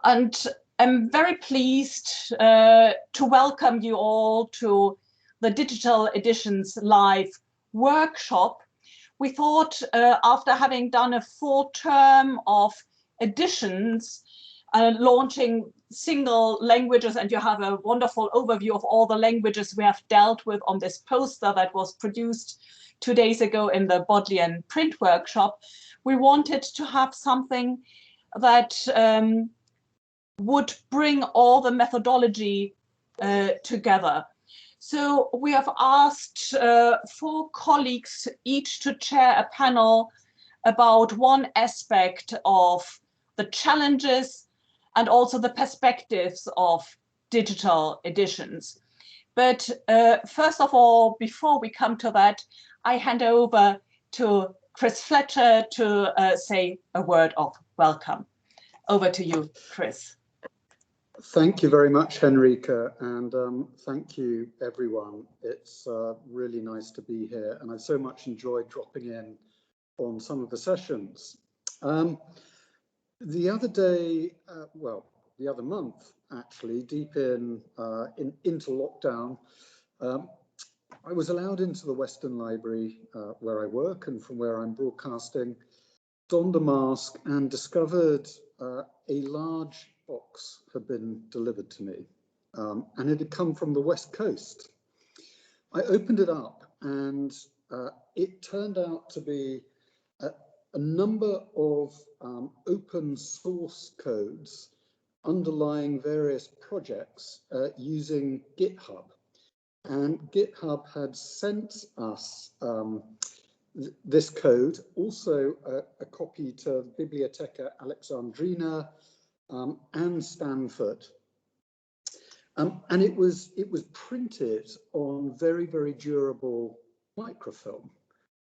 And I'm very pleased to welcome you all to the Digital Editions Live workshop. We thought after having done a full term of editions, launching single languages, and you have a wonderful overview of all the languages we have dealt with on this poster that was produced 2 days ago in the Bodleian print workshop, we wanted to have something that would bring all the methodology together. So we have asked 4 colleagues each to chair a panel about one aspect of the challenges and also the perspectives of digital editions. But first of all, before we come to that, I hand over to Chris Fletcher to say a word of welcome. Over to you, Chris. Thank you very much, Henrike, and thank you, everyone. It's really nice to be here, and I've so much enjoyed dropping in on some of the sessions. The other day, well, the other month, actually, deep into lockdown, I was allowed into the Western Library where I work and from where I'm broadcasting, donned a mask and discovered a large box had been delivered to me, and it had come from the West Coast. I opened it up and it turned out to be a number of open source codes underlying various projects using GitHub. And GitHub had sent us this code, also a copy to Bibliotheca Alexandrina and Stanford, and it was printed on very, very durable microfilm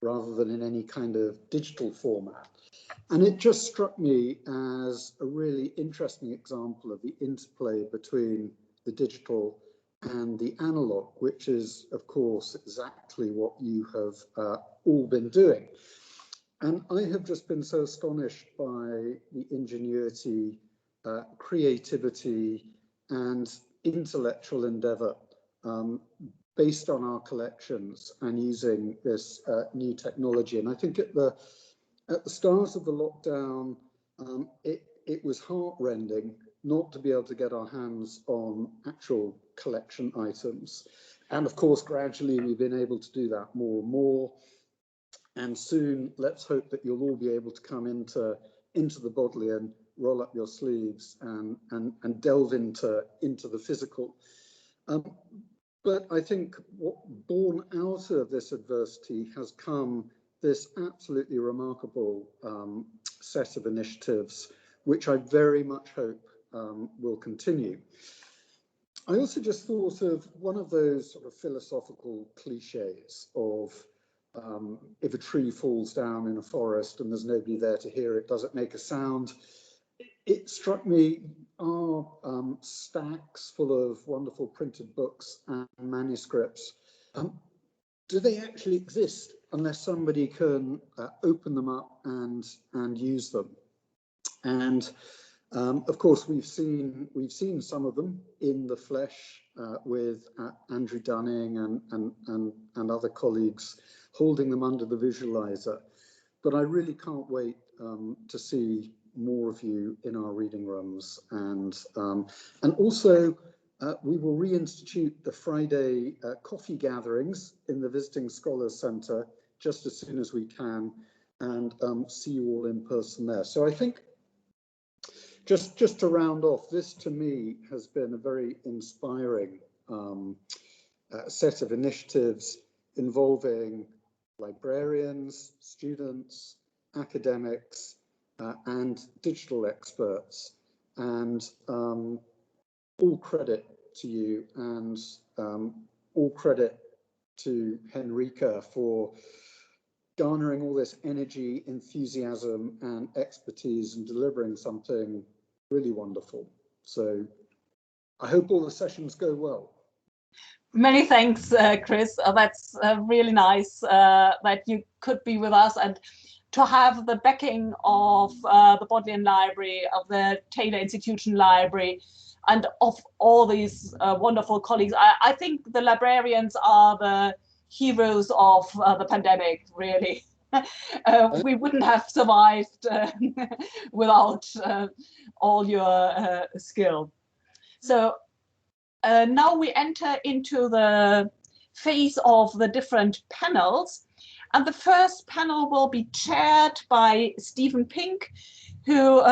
rather than in any kind of digital format. And it just struck me as a really interesting example of the interplay between the digital and the analog, which is, of course, exactly what you have all been doing. And I have just been so astonished by the ingenuity, creativity and intellectual endeavor based on our collections and using this new technology. And I think at the start of the lockdown, it was heartrending not to be able to get our hands on actual collection items. And of course, gradually we've been able to do that more and more. And soon, let's hope that you'll all be able to come into the Bodleian, roll up your sleeves and delve into the physical. But I think what born out of this adversity has come this absolutely remarkable set of initiatives, which I very much hope will continue. I also just thought of one of those sort of philosophical cliches of if a tree falls down in a forest and there's nobody there to hear it, does it make a sound? It struck me, our stacks full of wonderful printed books and manuscripts, do they actually exist unless somebody can open them up and use them? And of course, we've seen some of them in the flesh with Andrew Dunning and other colleagues holding them under the visualizer. But I really can't wait to see more of you in our reading rooms, and also we will reinstitute the Friday coffee gatherings in the Visiting Scholars Centre just as soon as we can, and see you all in person there. So I think just to round off, this to me has been a very inspiring set of initiatives involving librarians, students, academics, and digital experts, and all credit to you, and all credit to Henrike for garnering all this energy, enthusiasm, and expertise and delivering something really wonderful. So I hope all the sessions go well. Many thanks, Chris. That's really nice that you could be with us. And to have the backing of the Bodleian Library, of the Taylor Institution Library, and of all these wonderful colleagues. I think the librarians are the heroes of the pandemic, really. We wouldn't have survived without all your skill. So now we enter into the phase of the different panels. And the first panel will be chaired by Stephen Pink, who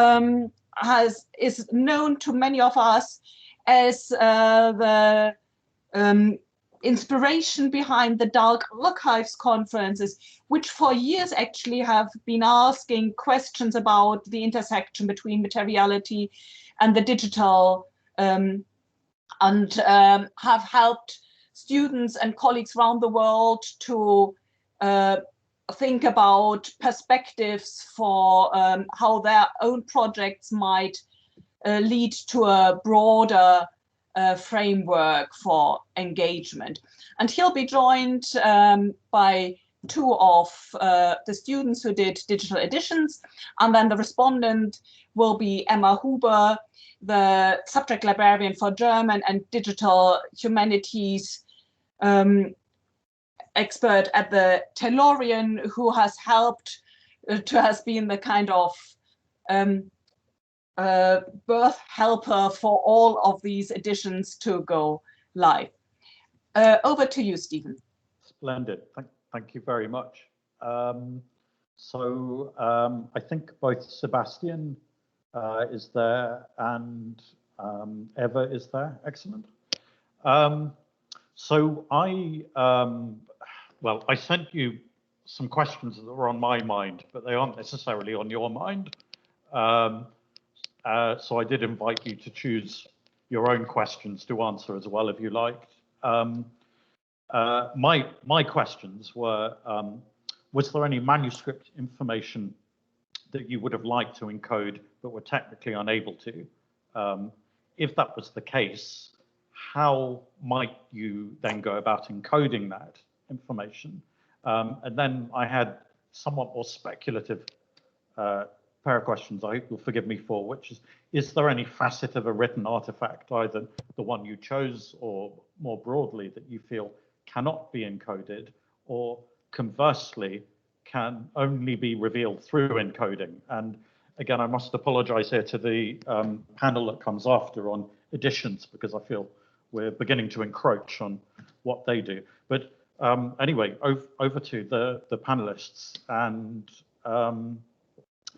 is known to many of us as the inspiration behind the Dark Archives conferences, which for years actually have been asking questions about the intersection between materiality and the digital, and have helped students and colleagues around the world to think about perspectives for how their own projects might lead to a broader framework for engagement. And he'll be joined by two of the students who did digital editions, and then the respondent will be Emma Huber, the subject librarian for German and digital humanities expert at the Taylorian, who has helped has been the kind of birth helper for all of these editions to go live. Over to you, Stephen. Splendid. Thank you very much. I think both Sebastian is there and Eva is there. Excellent. Well, I sent you some questions that were on my mind, but they aren't necessarily on your mind. So I did invite you to choose your own questions to answer as well, if you liked. My questions were, was there any manuscript information that you would have liked to encode but were technically unable to? If that was the case, how might you then go about encoding that information? And then I had somewhat more speculative pair of questions I hope you'll forgive me for, which is there any facet of a written artifact, either the one you chose or more broadly, that you feel cannot be encoded, or conversely can only be revealed through encoding? And again, I must apologize here to the panel that comes after on editions, because I feel we're beginning to encroach on what they do. But anyway, over to the panelists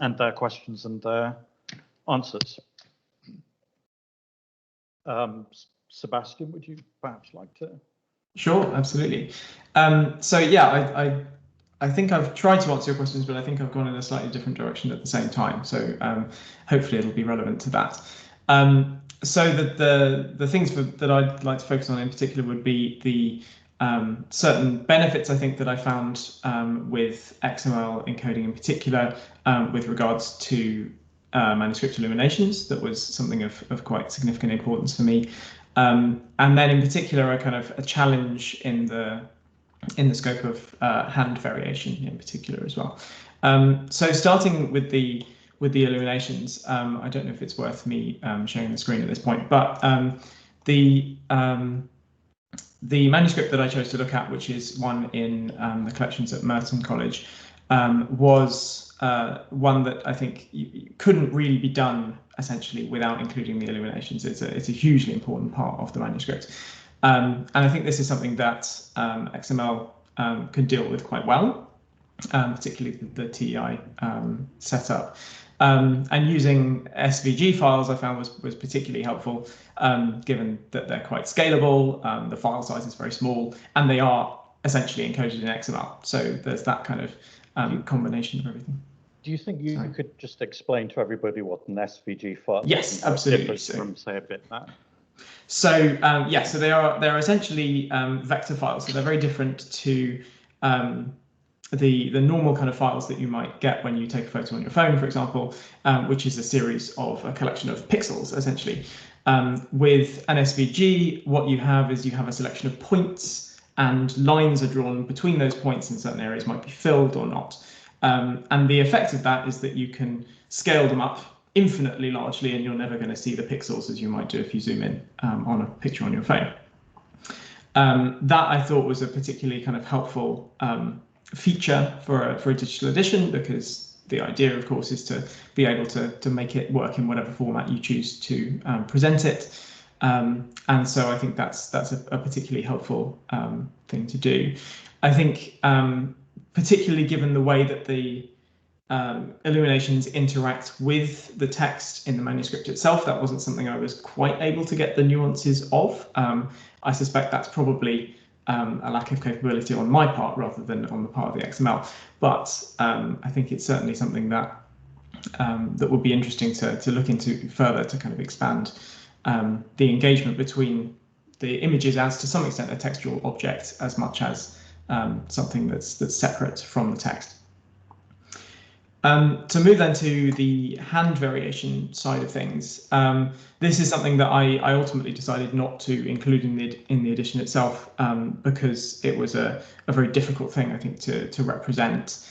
and their questions and their answers. Sebastian, would you perhaps like to? Sure, absolutely. So yeah, I think I've tried to answer your questions, but I think I've gone in a slightly different direction at the same time. So hopefully it'll be relevant to that. So the things that I'd like to focus on in particular would be the certain benefits I think that I found with XML encoding in particular, with regards to manuscript illuminations. That was something of quite significant importance for me. And then in particular, a challenge in the scope of hand variation in particular as well. So starting with the illuminations, I don't know if it's worth me showing the screen at this point, but the manuscript that I chose to look at, which is one in the collections at Merton College, was one that I think couldn't really be done essentially without including the illuminations. It's a hugely important part of the manuscript. And I think this is something that XML can deal with quite well, particularly the TEI setup. And using SVG files I found was particularly helpful, given that they're quite scalable, the file size is very small, and they are essentially encoded in XML. So there's that kind of combination of everything. Do you think you could just explain to everybody what an SVG file is? Yes, absolutely. From, say, a bitmap? So yeah, so they're essentially vector files. So they're very different to the normal kind of files that you might get when you take a photo on your phone, for example, which is a collection of pixels, essentially. With an SVG, what you have is a selection of points, and lines are drawn between those points, and certain areas might be filled or not. And the effect of that is that you can scale them up infinitely largely, and you're never going to see the pixels as you might do if you zoom in on a picture on your phone. That I thought was a particularly kind of helpful feature for a digital edition, because the idea, of course, is to be able to make it work in whatever format you choose to present it. And so I think that's a particularly helpful thing to do. I think particularly given the way that the illuminations interact with the text in the manuscript itself, that wasn't something I was quite able to get the nuances of. I suspect that's probably a lack of capability on my part rather than on the part of the XML. But I think it's certainly something that that would be interesting to look into further, to kind of expand the engagement between the images as to some extent a textual object as much as something that's separate from the text. To move then to the hand variation side of things, this is something that I ultimately decided not to include in the edition itself, because it was a very difficult thing, I think, to represent.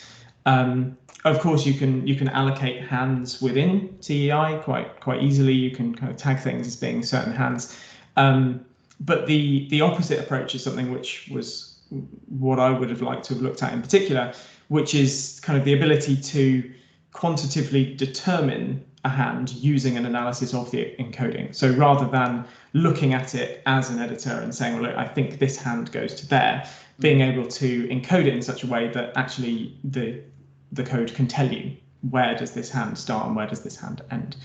Of course, you can allocate hands within TEI quite easily. You can kind of tag things as being certain hands, but the opposite approach is something which was what I would have liked to have looked at in particular, which is kind of the ability to quantitatively determine a hand using an analysis of the encoding. So rather than looking at it as an editor and saying, well, look, I think this hand goes to there, being able to encode it in such a way that actually the code can tell you where does this hand start and where does this hand end.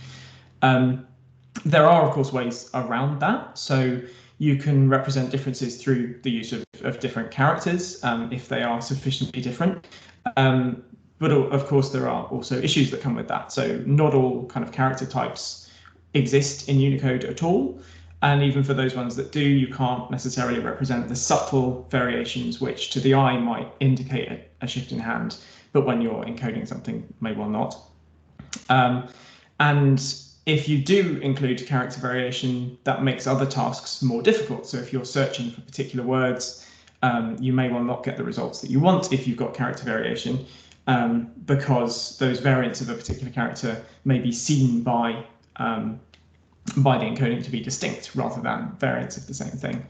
There are, of course, ways around that. So you can represent differences through the use of different characters if they are sufficiently different. But of course, there are also issues that come with that. So not all kind of character types exist in Unicode at all. And even for those ones that do, you can't necessarily represent the subtle variations which to the eye might indicate a shift in hand, but when you're encoding something may well not. And if you do include character variation, that makes other tasks more difficult. So if you're searching for particular words, you may well not get the results that you want if you've got character variation, because those variants of a particular character may be seen by the encoding to be distinct rather than variants of the same thing.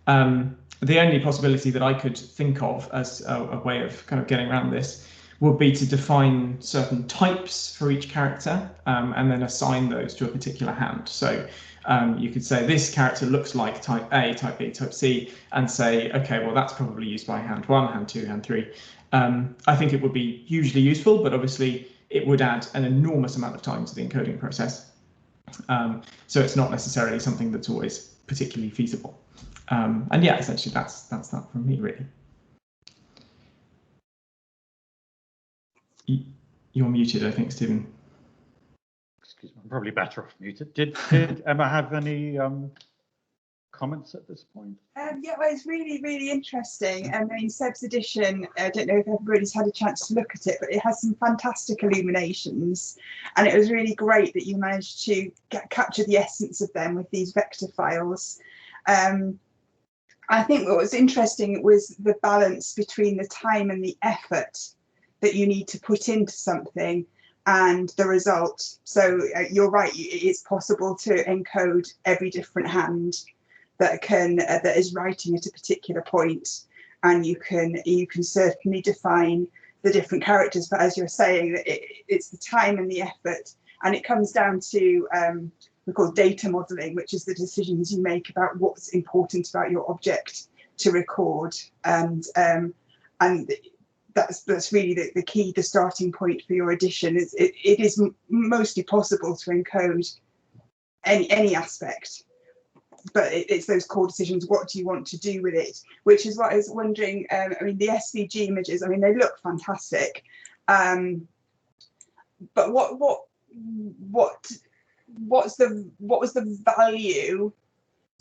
The only possibility that I could think of as a way of kind of getting around this would be to define certain types for each character and then assign those to a particular hand. So you could say this character looks like type A, type B, type C, and say, okay, well, that's probably used by hand 1, hand 2, hand 3. I think it would be hugely useful, but obviously it would add an enormous amount of time to the encoding process. So it's not necessarily something that's always particularly feasible. And yeah, essentially that's that from me, really. You're muted, I think, Stephen. Excuse me, I'm probably better off muted. Did Emma have any comments at this point? Yeah, well, it's really interesting. I mean, Seb's edition, I don't know if everybody's had a chance to look at it, but it has some fantastic illuminations, and it was really great that you managed to capture the essence of them with these vector files. I think what was interesting was the balance between the time and the effort that you need to put into something and the result. So you're right, it's possible to encode every different hand that is writing at a particular point, and you can certainly define the different characters, but as you're saying, it's the time and the effort, and it comes down to we call data modeling, which is the decisions you make about what's important about your object to record, and that's really the key, the starting point for your edition. It is mostly possible to encode any aspect, but it's those core decisions. What do you want to do with it? Which is what I was wondering. I mean, the SVG images, I mean, they look fantastic, but what was the value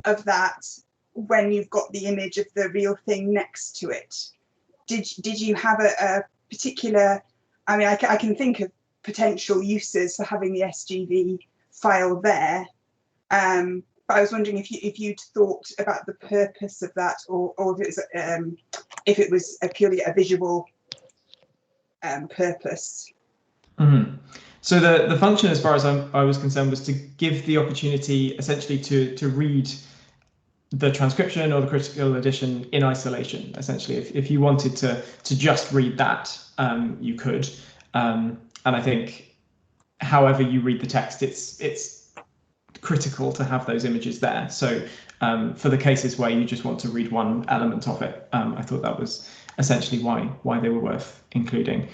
of that when you've got the image of the real thing next to it? Did you have a particular, I mean, I can think of potential uses for having the SGV file there, but I was wondering if you'd thought about the purpose of that, or if it was purely a visual purpose. Mm-hmm. So the function, as far as I was concerned, was to give the opportunity essentially to read the transcription or the critical edition in isolation. Essentially, if you wanted to just read that, you could. And I think, however you read the text, it's critical to have those images there. So for the cases where you just want to read one element of it, I thought that was essentially why they were worth including.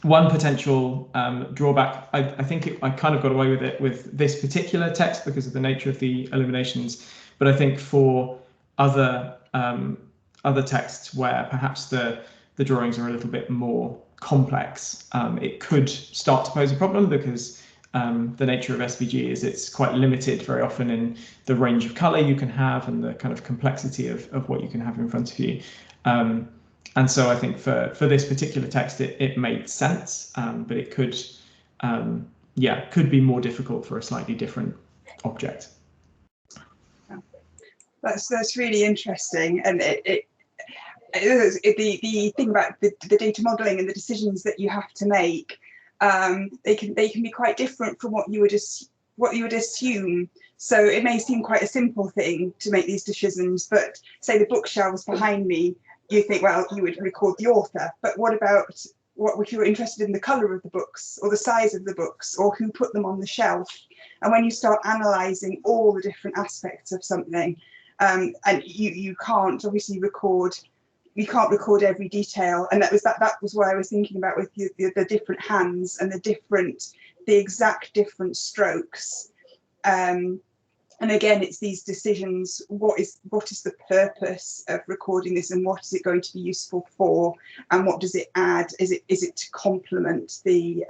One potential drawback, I think I kind of got away with it with this particular text because of the nature of the eliminations, but I think for other texts where perhaps the drawings are a little bit more complex, it could start to pose a problem because the nature of SVG is it's quite limited very often in the range of color you can have and the kind of complexity of what you can have in front of you. And so I think for this particular text, it made sense, but it could, could be more difficult for a slightly different object. That's really interesting, and the thing about the data modeling and the decisions that you have to make, they can be quite different from what you would assume. So it may seem quite a simple thing to make these decisions, but say the bookshelves behind me, you think, well, you would record the author, but what if you were interested in the color of the books or the size of the books or who put them on the shelf? And when you start analyzing all the different aspects of something, and you can't obviously record every detail, and that was what I was thinking about with the different hands and the exact different strokes. And again, it's these decisions, what is the purpose of recording this and what is it going to be useful for, and what does it add? Is it to complement the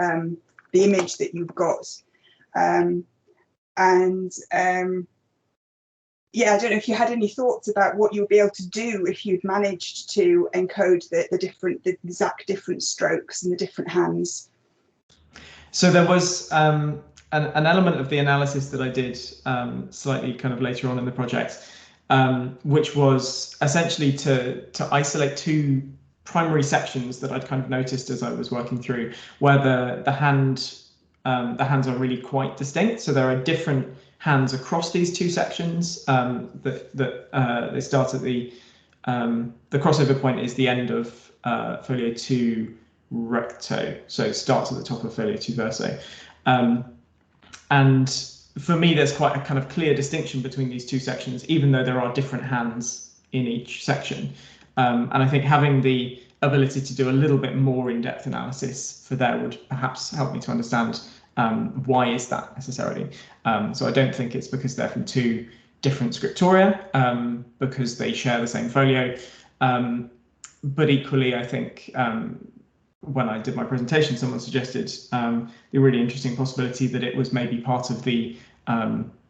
image that you've got? Yeah, I don't know if you had any thoughts about what you would be able to do if you'd managed to encode the exact different strokes and the different hands. So there was an element of the analysis that I did slightly kind of later on in the project, which was essentially to isolate two primary sections that I'd kind of noticed as I was working through, where the hands are really quite distinct. So there are different hands across these two sections that they start at the crossover point is the end of folio 2 recto, so it starts at the top of folio 2 verso. And for me, there's quite a kind of clear distinction between these two sections, even though there are different hands in each section. And I think having the ability to do a little bit more in-depth analysis for there would perhaps help me to understand why is that necessarily. So I don't think it's because they're from two different scriptoria, because they share the same folio. But equally, I think when I did my presentation, someone suggested the really interesting possibility that it was maybe part of the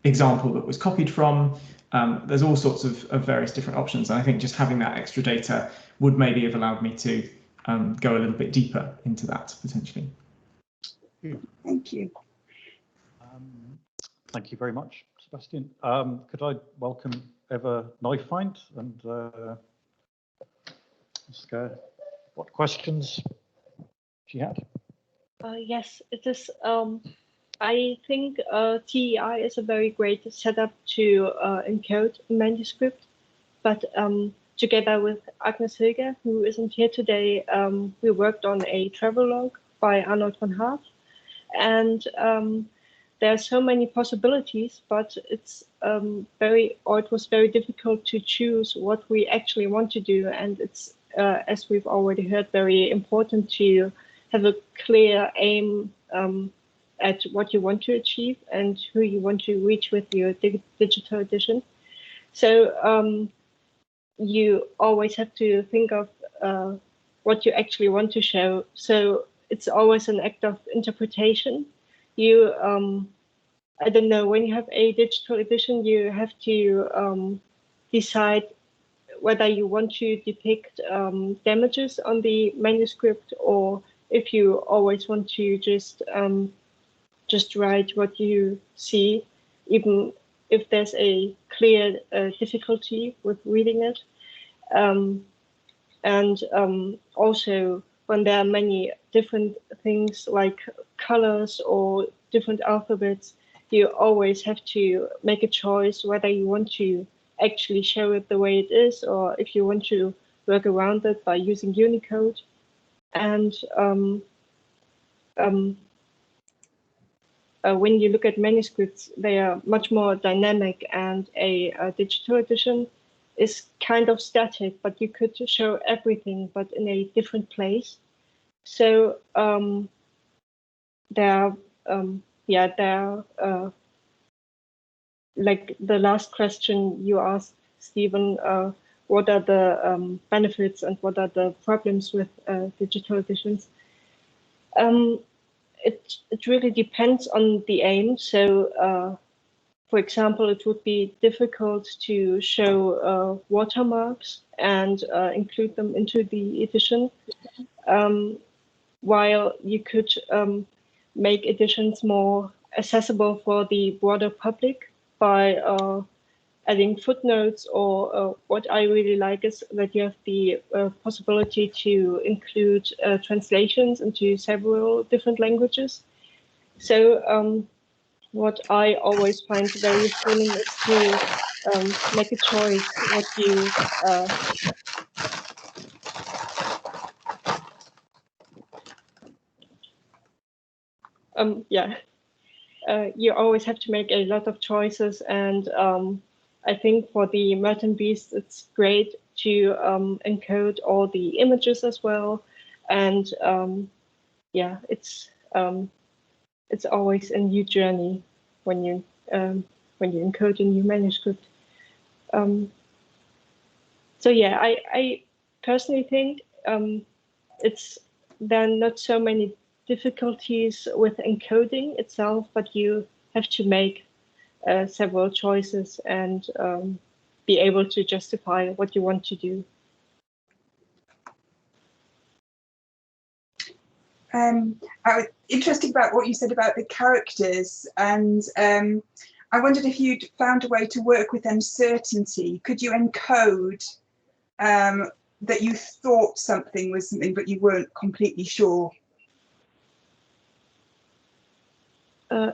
example that was copied from. There's all sorts of various different options. And I think just having that extra data would maybe have allowed me to go a little bit deeper into that potentially. Thank you. Thank you very much, Sebastian. Could I welcome Eva Neufeind and ask her what questions she had? Yes, it is. I think TEI is a very great setup to encode a manuscript, but together with Agnes Hilger, who isn't here today, we worked on a travelogue by Arnold von Haaf, and there are so many possibilities, but it was very difficult to choose what we actually want to do, and it's as we've already heard, very important to have a clear aim at what you want to achieve and who you want to reach with your digital edition. So you always have to think of what you actually want to show. So it's always an act of interpretation. You, I don't know, when you have a digital edition, you have to decide whether you want to depict damages on the manuscript, or if you always want to just write what you see, even if there's a clear difficulty with reading it. And also when there are many different things like colors or different alphabets, you always have to make a choice whether you want to actually show it the way it is, or if you want to work around it by using Unicode. And when you look at manuscripts, they are much more dynamic, and a digital edition is kind of static, but you could show everything, but in a different place. So like the last question you asked, Stephen, what are the benefits and what are the problems with digital editions? It really depends on the aim. So, for example, it would be difficult to show watermarks and include them into the edition, while you could make editions more accessible for the broader public by adding footnotes, or what I really like is that you have the possibility to include translations into several different languages. So what I always find very thrilling is to make a choice what you you always have to make a lot of choices, and I think for the Merton Beast, it's great to encode all the images as well, and yeah, it's always a new journey when you encode a new manuscript. So yeah, I personally think there are not so many difficulties with encoding itself, but you have to make several choices and be able to justify what you want to do. Interesting about what you said about the characters, and I wondered if you'd found a way to work with uncertainty. Could you encode that you thought something was something, but you weren't completely sure?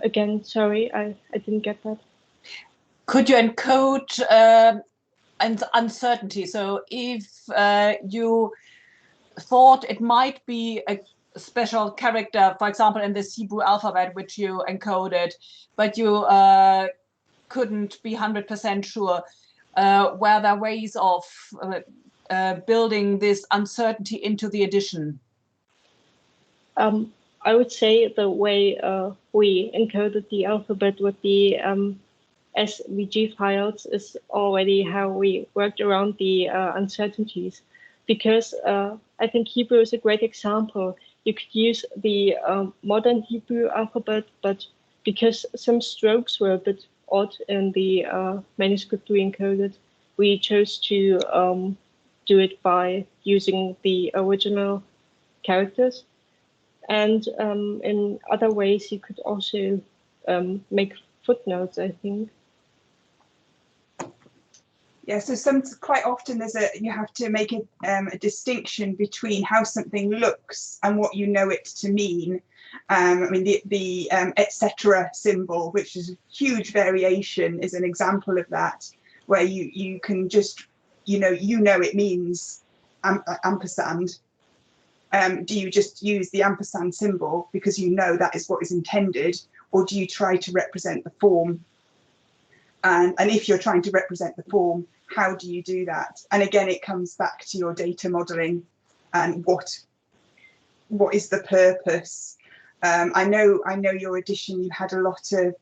Again, sorry, I didn't get that. Could you encode uncertainty? So if you thought it might be a special character, for example, in this Hebrew alphabet, which you encoded, but you couldn't be 100% sure, were there ways of building this uncertainty into the edition? I would say the way we encoded the alphabet with the SVG files is already how we worked around the uncertainties, because I think Hebrew is a great example. You could use the modern Hebrew alphabet, but because some strokes were a bit odd in the manuscript we encoded, we chose to do it by using the original characters. And in other ways, you could also make footnotes, I think. Yeah, so quite often you have to make a distinction between how something looks and what you know it to mean. I mean, the etc. symbol, which is a huge variation, is an example of that, where you can just, you know it means ampersand. Do you just use the ampersand symbol because you know that is what is intended, or do you try to represent the form? And if you're trying to represent the form, how do you do that? And again, it comes back to your data modeling and what is the purpose. I know your edition, you had a lot of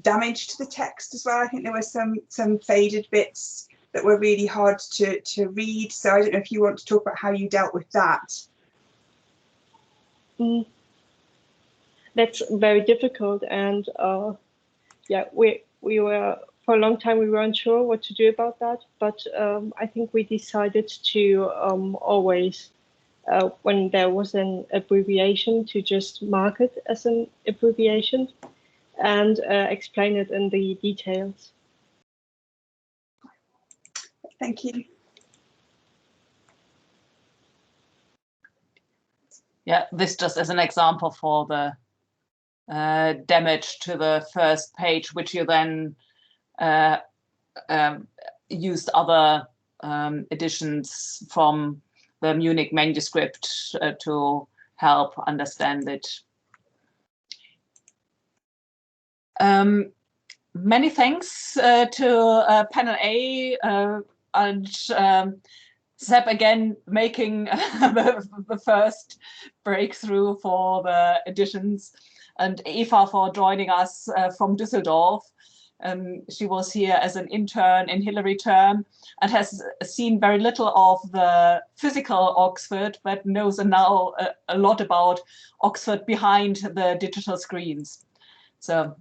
damage to the text as well. I think there were some faded bits that were really hard to read. So I don't know if you want to talk about how you dealt with that. That's very difficult, and yeah, we were, for a long time we weren't sure what to do about that, but I think we decided to always, when there was an abbreviation, to just mark it as an abbreviation and explain it in the details. Thank you. Yeah, this just as an example for the damage to the first page, which you then used other editions from the Munich manuscript to help understand it. Many thanks to panel A and Seb again making the first breakthrough for the editions, and Eva for joining us from Düsseldorf. She was here as an intern in Hillary term and has seen very little of the physical Oxford, but knows now a lot about Oxford behind the digital screens. So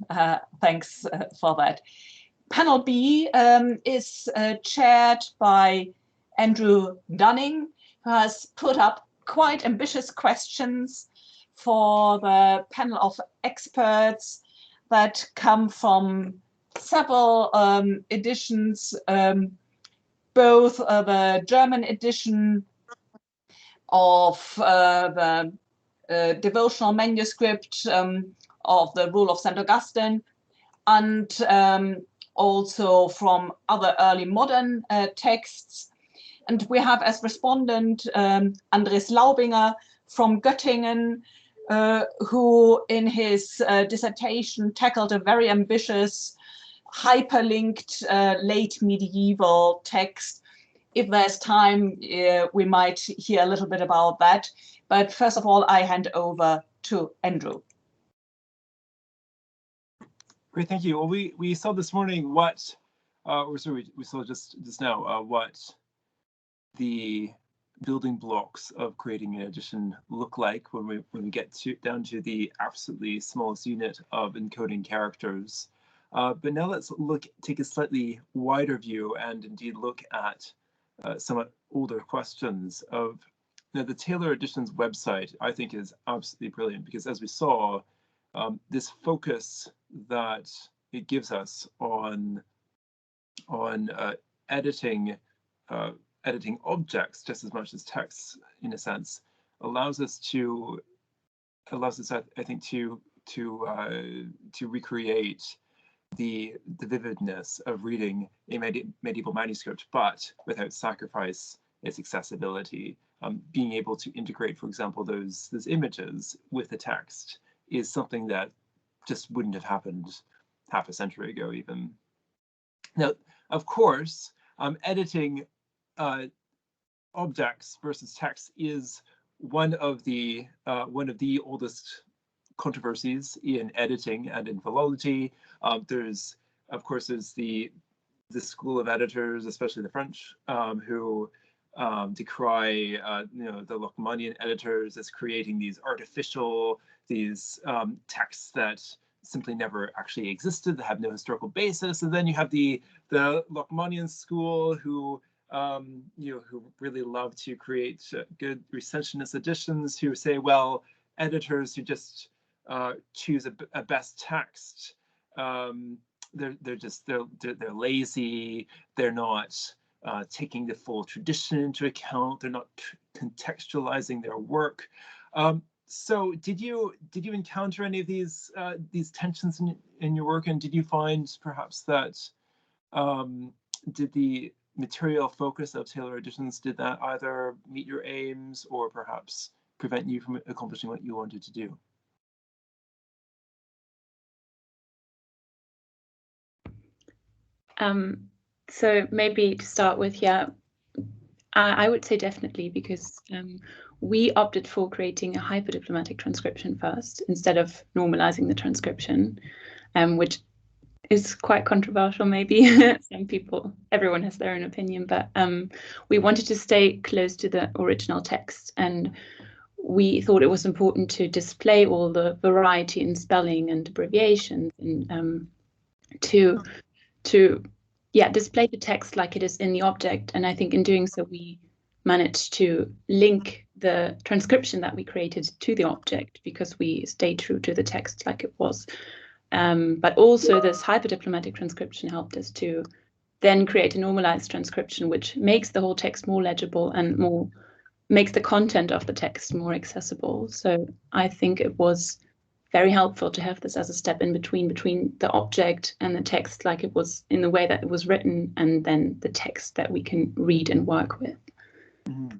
thanks for that. Panel B is chaired by Andrew Dunning, who has put up quite ambitious questions for the panel of experts that come from several editions, both the German edition of the devotional manuscript of the Rule of St. Augustine, and also from other early modern texts. And we have as respondent Andres Laubinger from Göttingen, who in his dissertation tackled a very ambitious hyperlinked late medieval text. If there's time, we might hear a little bit about that. But first of all, I hand over to Andrew. Great, thank you. Well, we saw this morning what, or sorry, we saw just now what the building blocks of creating an edition look like when we get down to the absolutely smallest unit of encoding characters. But now let's take a slightly wider view and indeed look at somewhat older questions of, the Taylor Editions website. I think is absolutely brilliant because, as we saw, this focus that it gives us on editing objects just as much as texts, in a sense, allows us, I think, to recreate the vividness of reading a medieval manuscript, but without sacrifice its accessibility. Being able to integrate, for example, those images with the text is something that just wouldn't have happened half a century ago, even. Now, of course, editing objects versus text is one of the oldest controversies in editing and in philology. There's the school of editors, especially the French, who decry the Lähnemannian editors as creating these texts that simply never actually existed, that have no historical basis. And then you have the Lähnemannian school who really love to create good recensionist editions, who say, well, editors who just choose a best text, they're lazy, they're not taking the full tradition into account, they're not contextualizing their work. So did you encounter any of these tensions in your work, and did you find perhaps that did the material focus of Taylor Editions, did that either meet your aims or perhaps prevent you from accomplishing what you wanted to do? So maybe to start with, yeah, I would say definitely, because we opted for creating a hyperdiplomatic transcription first instead of normalizing the transcription, which is quite controversial maybe. Everyone has their own opinion, but we wanted to stay close to the original text, and we thought it was important to display all the variety in spelling and abbreviations, and to display the text like it is in the object. And I think in doing so, we managed to link the transcription that we created to the object, because we stayed true to the text like it was. But also this hyperdiplomatic transcription helped us to then create a normalized transcription, which makes the whole text more legible and more makes the content of the text more accessible. So I think it was very helpful to have this as a step in between the object and the text, like it was in the way that it was written, and then the text that we can read and work with. Mm-hmm.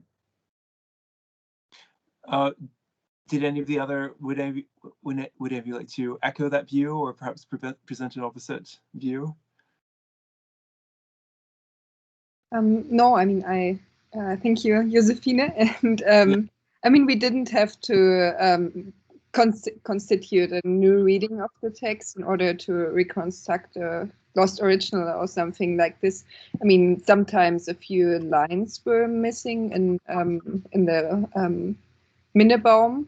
Did any of the other, would any of you like to echo that view, or perhaps present an opposite view? No, I mean, thank you, Josephine. And I mean, we didn't have to constitute a new reading of the text in order to reconstruct a lost original or something like this. I mean, sometimes a few lines were missing in the Minnebaum,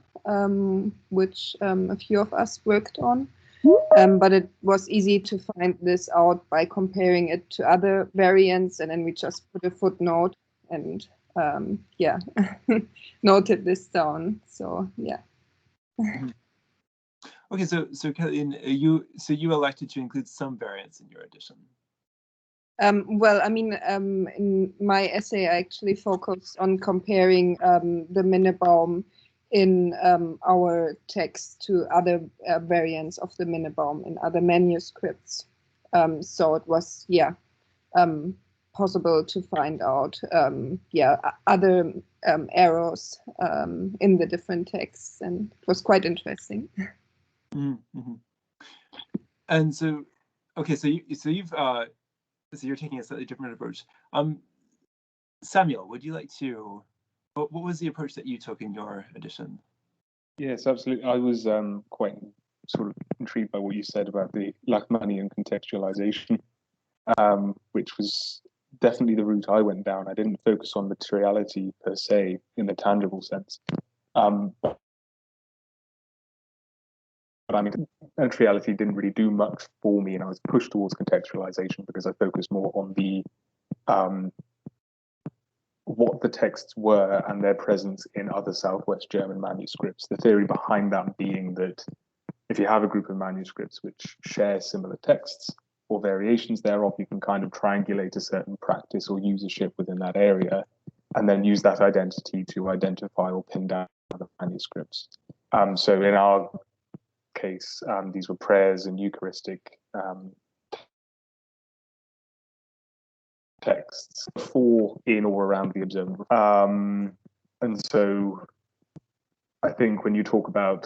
which a few of us worked on. But it was easy to find this out by comparing it to other variants, and then we just put a footnote and yeah, noted this down. So yeah. Okay, so Kathleen, you elected to include some variants in your edition. Well, I mean, in my essay, I actually focused on comparing the Minnebaum in our text to other variants of the Minnebaum in other manuscripts. So it was, yeah, possible to find out, yeah, other errors in the different texts, and it was quite interesting. Mm-hmm. And so, okay, so you're taking a slightly different approach. Samuel, would you like to? What was the approach that you took in your edition? Yes, absolutely. I was quite sort of intrigued by what you said about the Lähnemannian contextualization, which was definitely the route I went down. I didn't focus on materiality per se in the tangible sense. But I mean, materiality didn't really do much for me, and I was pushed towards contextualization because I focused more on the what the texts were and their presence in other Southwest German manuscripts. The theory behind that being that if you have a group of manuscripts which share similar texts or variations thereof, you can kind of triangulate a certain practice or usership within that area, and then use that identity to identify or pin down other manuscripts. So in our case, these were prayers and Eucharistic texts for, in, or around the observant. And so I think when you talk about,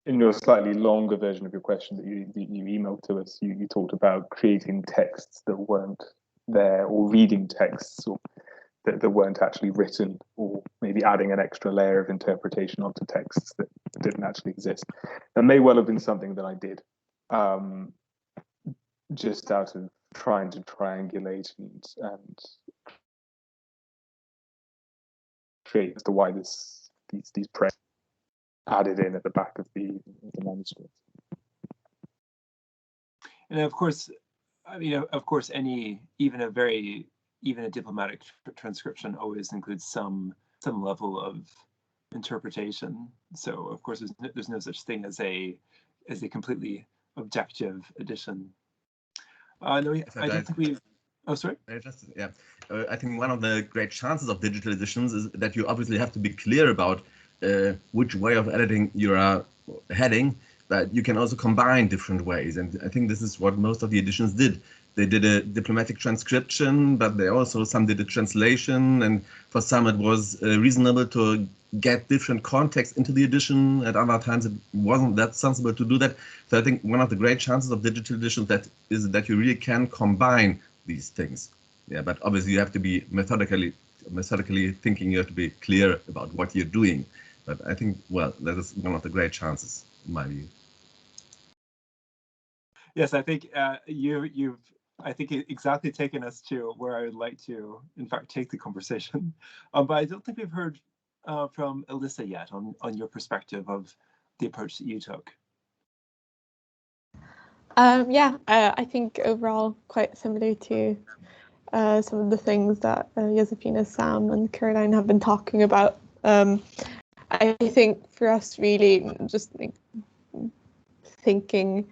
in your slightly longer version of your question that you emailed to us, you talked about creating texts that weren't there, or reading texts or that weren't actually written, or maybe adding an extra layer of interpretation onto texts that didn't actually exist. That may well have been something that I did, just out of trying to triangulate and create as to why these prayers added in at the back of the manuscript. And of course, I mean, of course, even a diplomatic transcription always includes some level of interpretation. So of course, there's no such thing as a completely objective edition. No, I don't think we. Oh, sorry. I think one of the great chances of digital editions is that you obviously have to be clear about which way of editing you are heading, but you can also combine different ways. And I think this is what most of the editions did. They did a diplomatic transcription, but some did a translation. And for some, it was reasonable to get different context into the edition. At other times, it wasn't that sensible to do that. So I think one of the great chances of digital editions is that you really can combine these things. Yeah, but obviously you have to be methodically thinking. You have to be clear about what you're doing. But I think, well, that is one of the great chances in my view. Yes, I think you've exactly taken us to where I would like to, in fact, take the conversation. But I don't think we've heard from Alyssa yet on your perspective of the approach that you took. I think overall quite similar to some of the things that Josephine, Sam, and Caroline have been talking about. I think for us, really, just thinking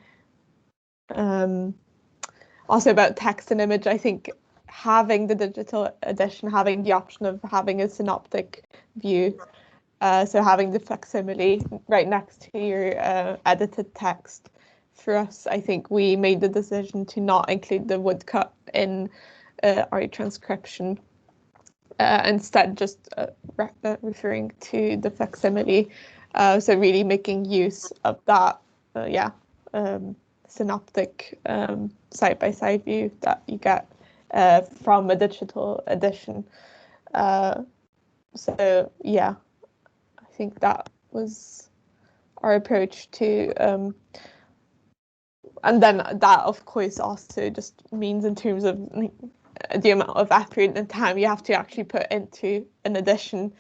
also about text and image, I think having the digital edition, having the option of having a synoptic view, so having the facsimile right next to your edited text. For us, I think we made the decision to not include the woodcut in our transcription, instead just referring to the facsimile. So really making use of that, synoptic side-by-side view that you get from a digital edition. So yeah, I think that was our approach to, and then that of course also just means in terms of the amount of effort and time you have to actually put into an edition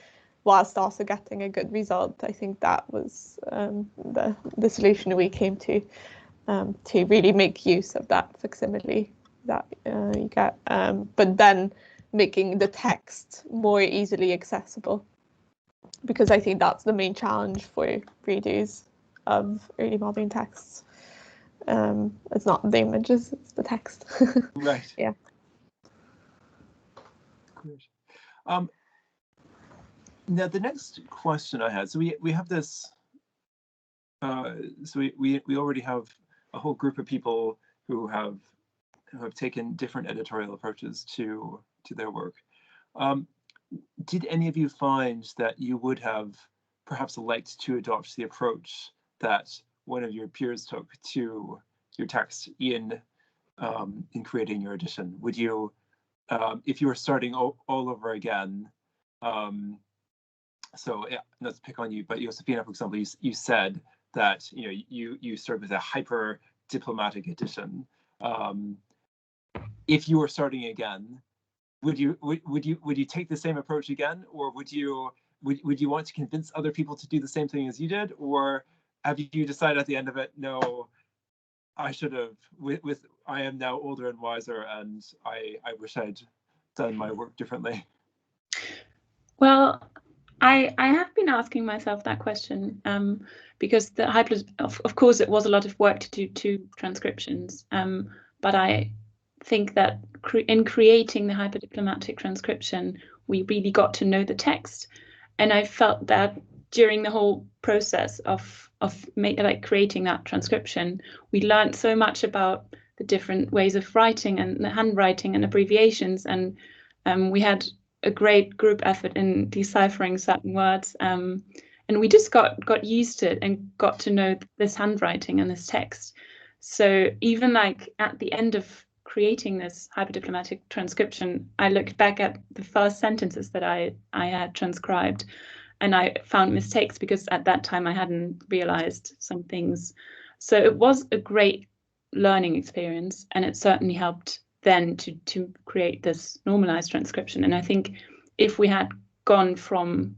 whilst also getting a good result. I think that was the solution we came to really make use of that facsimile that you get, but then making the text more easily accessible, because I think that's the main challenge for readers of early modern texts. It's not the images, it's the text. Right. Yeah. Great. Now the next question I had, so we have this, so we already have a whole group of people who have taken different editorial approaches to their work. Did any of you find that you would have perhaps liked to adopt the approach that one of your peers took to your text in creating your edition? Would you, if you were starting all over again, so yeah, not to pick on you, but Josephine, for example, you said that you started with a HyperDiplomatic edition. If you were starting again, would you take the same approach again, or would you want to convince other people to do the same thing as you did, or have you decided at the end of it, no, I should have, I am now older and wiser, and I wish I'd done my work differently? Well, I have been asking myself that question, because the of course it was a lot of work to do 2 transcriptions, but I think that in creating the HyperDiplomatic transcription, we really got to know the text, and I felt that during the whole process of creating that transcription, we learned so much about the different ways of writing and the handwriting and abbreviations, and we had a great group effort in deciphering certain words, and we just got used to it and got to know this handwriting and this text. So even like at the end of creating this HyperDiplomatic transcription, I looked back at the first sentences that I had transcribed, and I found mistakes because at that time I hadn't realized some things. So it was a great learning experience, and it certainly helped then to create this normalized transcription. And I think if we had gone from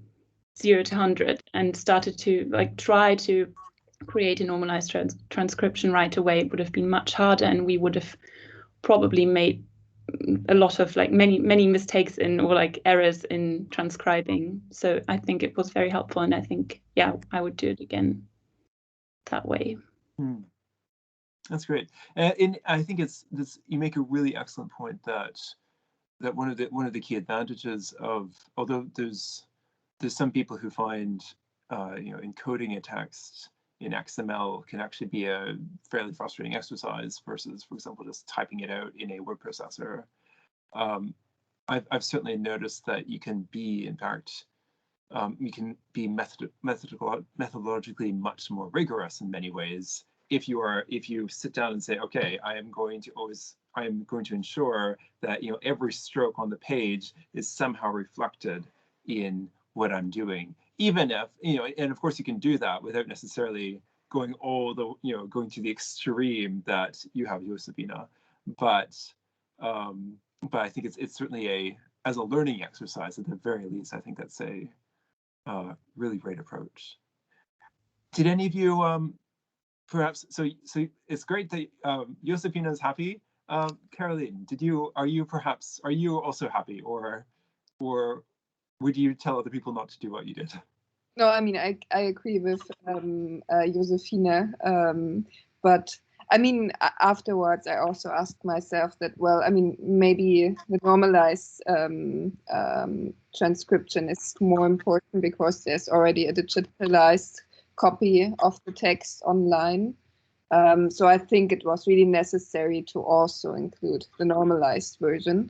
0 to 100 and started to try to create a normalized transcription right away, it would have been much harder, and we would have probably made a lot of many mistakes or errors in transcribing. So I think it was very helpful, and I think, yeah, I would do it again that way. That's great. And I think you make a really excellent point that one of the key advantages of, although there's some people who find encoding a text in XML can actually be a fairly frustrating exercise versus, for example, just typing it out in a word processor. I've certainly noticed that you can be, in fact, you can be methodologically much more rigorous in many ways if you sit down and say, okay, I am going to ensure that every stroke on the page is somehow reflected in what I'm doing, even if and of course you can do that without necessarily going going to the extreme that you have, Josephine, but I think it's certainly as a learning exercise at the very least, I think that's a really great approach. Did any of you perhaps, so it's great that Josephine is happy. Caroline, are you also happy, or would you tell other people not to do what you did? No, I mean, I agree with Josephine, but I mean, afterwards, I also asked myself that, well, I mean, maybe the normalized transcription is more important because there's already a digitalized copy of the text online. So I think it was really necessary to also include the normalized version.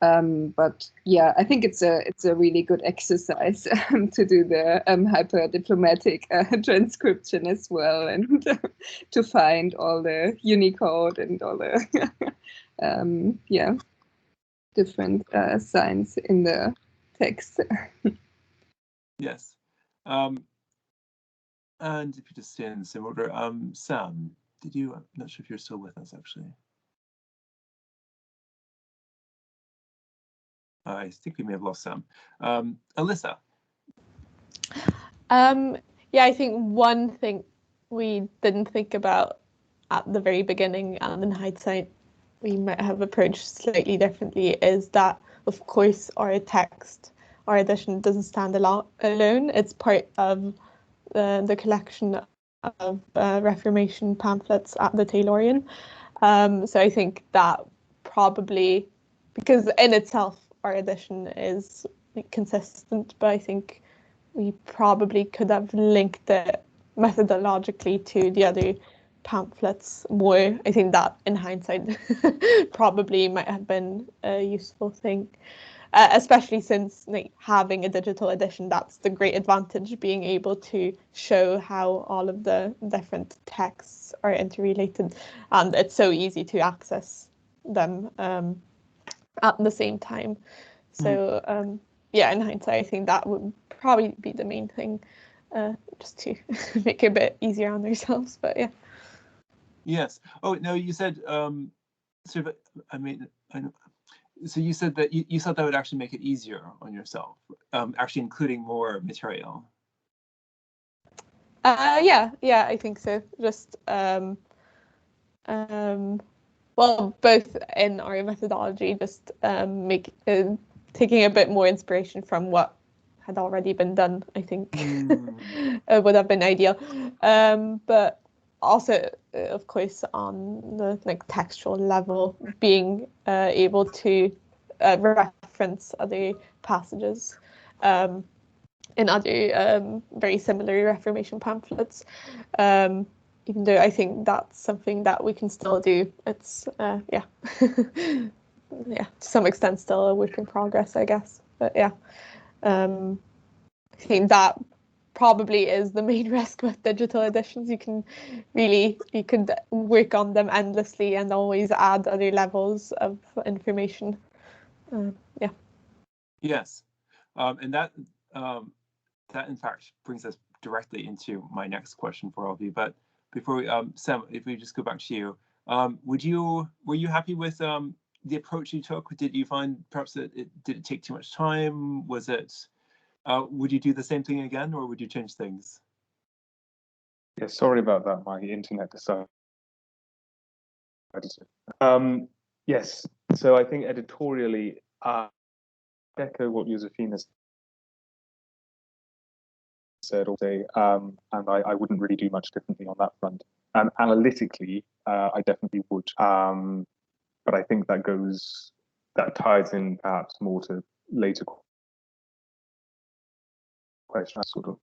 But yeah, I think it's a really good exercise to do the hyper-diplomatic transcription as well, and to find all the Unicode and all the yeah, different signs in the text. Yes. And if you just stay in the same order, Sam, did you? I'm not sure if you're still with us actually. I think we may have lost Sam. Alyssa. Yeah, I think one thing we didn't think about at the very beginning, and in hindsight we might have approached slightly differently, is that, of course, our text, our edition doesn't stand alone. It's part of the collection of Reformation pamphlets at the Taylorian. So I think that probably, because in itself our edition is consistent, but I think we probably could have linked it methodologically to the other pamphlets more. I think that in hindsight probably might have been a useful thing, especially since having a digital edition, that's the great advantage, being able to show how all of the different texts are interrelated, and it's so easy to access them at the same time. So yeah, in hindsight, I think that would probably be the main thing, just to make it a bit easier on ourselves. But yeah. Yes. Oh no, you said sort of. I mean, so you said that you thought that would actually make it easier on yourself, actually including more material. Yeah, I think so. Just well, both in our methodology, just taking a bit more inspiration from what had already been done, I think would have been ideal. But also, of course, on the textual level, being able to reference other passages in other very similar Reformation pamphlets. Even though I think that's something that we can still do. It's yeah, yeah, to some extent still a work in progress, I guess. But yeah, I think that probably is the main risk with digital editions. You could work on them endlessly and always add other levels of information. Yeah. Yes, and that in fact brings us directly into my next question for all of you. But before we, Sam, if we just go back to you, were you happy with the approach you took? Did you find perhaps that did it take too much time? Was it? Would you do the same thing again, or would you change things? Yeah, sorry about that. My internet decided. Yes, so I think editorially, echo what Josephine has said all day, and I wouldn't really do much differently on that front. Analytically, I definitely would, but I think that ties in perhaps more to later question, sort of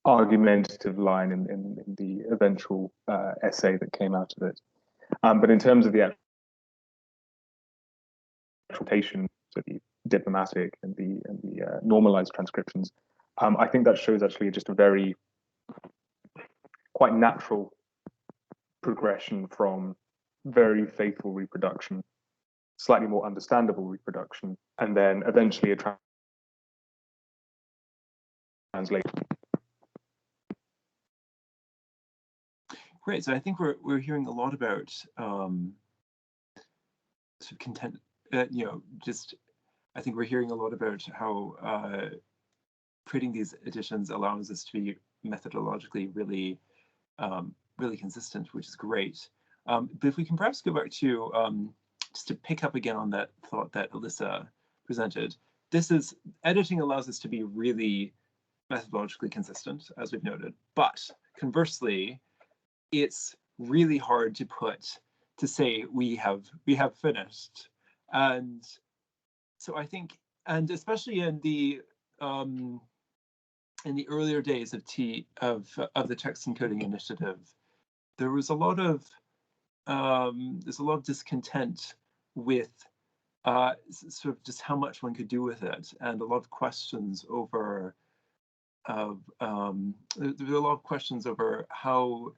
argumentative line in the eventual essay that came out of it. But in terms of the interpretation, so the diplomatic and the normalized transcriptions, I think that shows actually just a very quite natural progression from very faithful reproduction, slightly more understandable reproduction, and then eventually a translation. Great. So I think we're hearing a lot about sort of content. Just I think we're hearing a lot about how creating these editions allows us to be methodologically really really consistent, which is great. But if we can perhaps go back to just to pick up again on that thought that Alyssa presented, editing allows us to be really methodologically consistent, as we've noted, but conversely, it's really hard to say we have finished. And so I think, and especially in the earlier days of the text encoding initiative, there was a lot of discontent with sort of just how much one could do with it, and a lot of questions over there were a lot of questions over how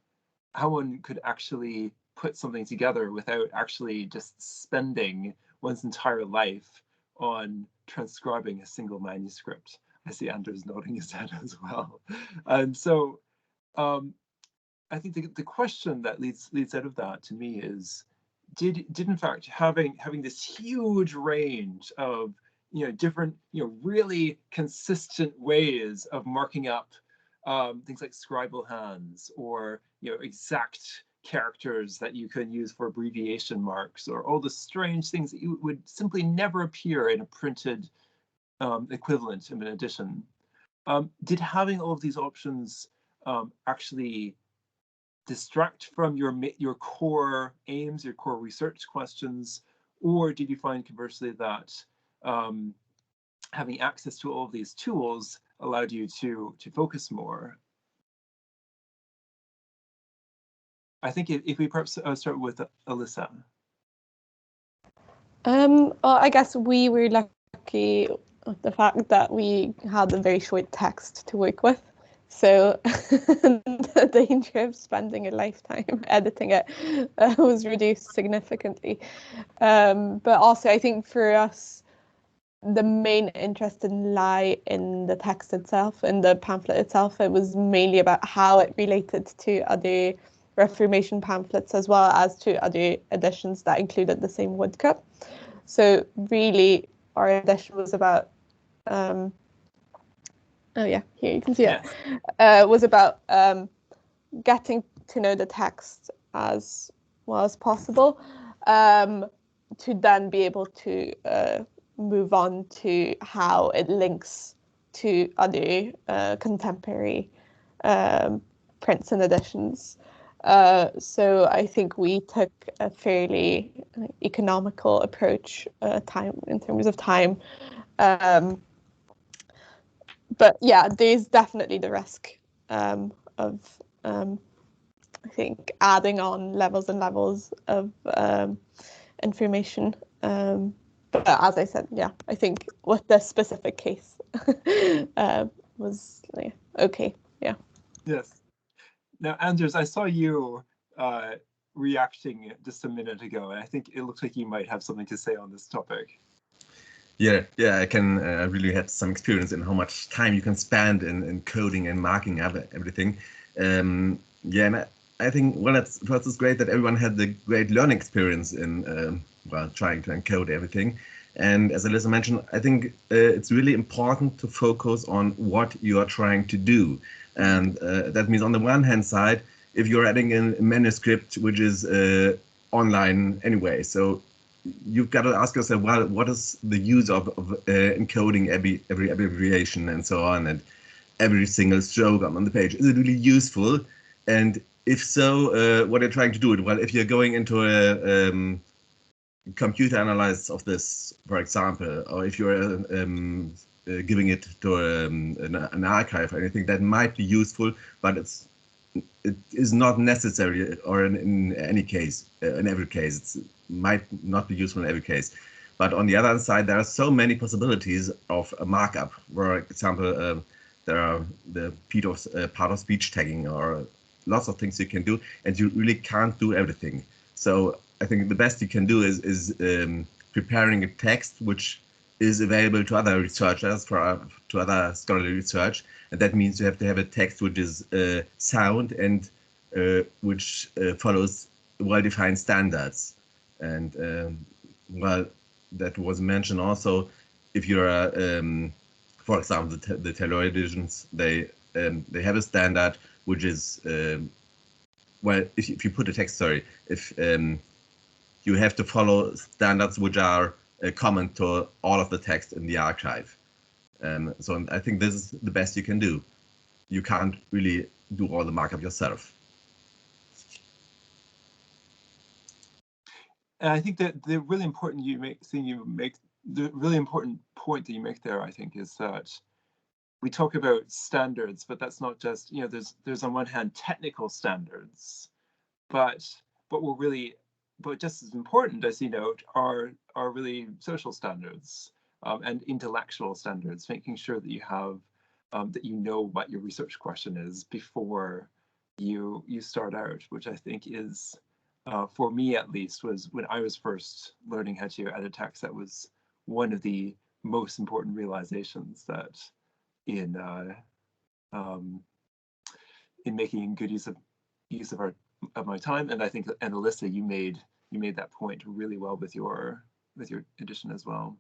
one could actually put something together without actually just spending one's entire life on transcribing a single manuscript. I see Anders nodding his head as well. And so I think the question that leads out of that to me is, did in fact having this huge range of different really consistent ways of marking up things like scribal hands, or exact characters that you can use for abbreviation marks, or all the strange things that you would simply never appear in a printed equivalent of an edition, did having all of these options actually distract from your core aims, your core research questions, or did you find conversely that having access to all of these tools allowed you to focus more? I think if we perhaps start with Alyssa. Well, I guess we were lucky with the fact that we had a very short text to work with. So the danger of spending a lifetime editing it was reduced significantly. But also, I think for us, the main interest didn't lie in the text itself, in the pamphlet itself. It was mainly about how it related to other Reformation pamphlets, as well as to other editions that included the same woodcut. So really, our edition was about oh yeah, here you can see it. Was about getting to know the text as well as possible, to then be able to move on to how it links to other contemporary prints and editions. So I think we took a fairly economical approach in terms of time. But yeah, there's definitely the risk of I think adding on levels and levels of information. But as I said, yeah, I think with this specific case was okay. Yeah. Yes. Now, Anders, I saw you reacting just a minute ago, and I think it looks like you might have something to say on this topic. Yeah, I can really had some experience in how much time you can spend in coding and marking up everything. Yeah, and I think, well, first it's great that everyone had the great learning experience in trying to encode everything. And as Alyssa mentioned, I think it's really important to focus on what you are trying to do. And that means on the one hand side, if you're adding a manuscript which is online anyway, so you've got to ask yourself, well, what is the use of encoding every abbreviation and so on, and every single stroke on the page? Is it really useful? And if so, what are you trying to do? Well, if you're going into a computer analysis of this, for example, or if you're giving it to an archive or anything, that might be useful, but it is not necessary, or in any case, in every case, it might not be useful in every case. But on the other side, there are so many possibilities of a markup. For example, there are the part of speech tagging, or lots of things you can do, and you really can't do everything. So I think the best you can do is preparing a text which is available to other researchers, to other scholarly research, and that means you have to have a text which is sound and which follows well-defined standards. And well, that was mentioned also. If you're, for example, the Taylor editions, they have a standard which is well, if you put a text, sorry, if you have to follow standards which are common to all of the text in the archive. So I think this is the best you can do. You can't really do all the markup yourself. I think that the really important the really important point that you make there, I think, is that we talk about standards, but that's not just, you know, there's on one hand technical standards, but just as important, as you note, are really social standards and intellectual standards, making sure that you have that you know what your research question is before you start out, which I think is, for me at least, was when I was first learning how to edit text, that was one of the most important realizations, that in making good use of my time. And I think, and Alyssa, you made that point really well with your edition as well.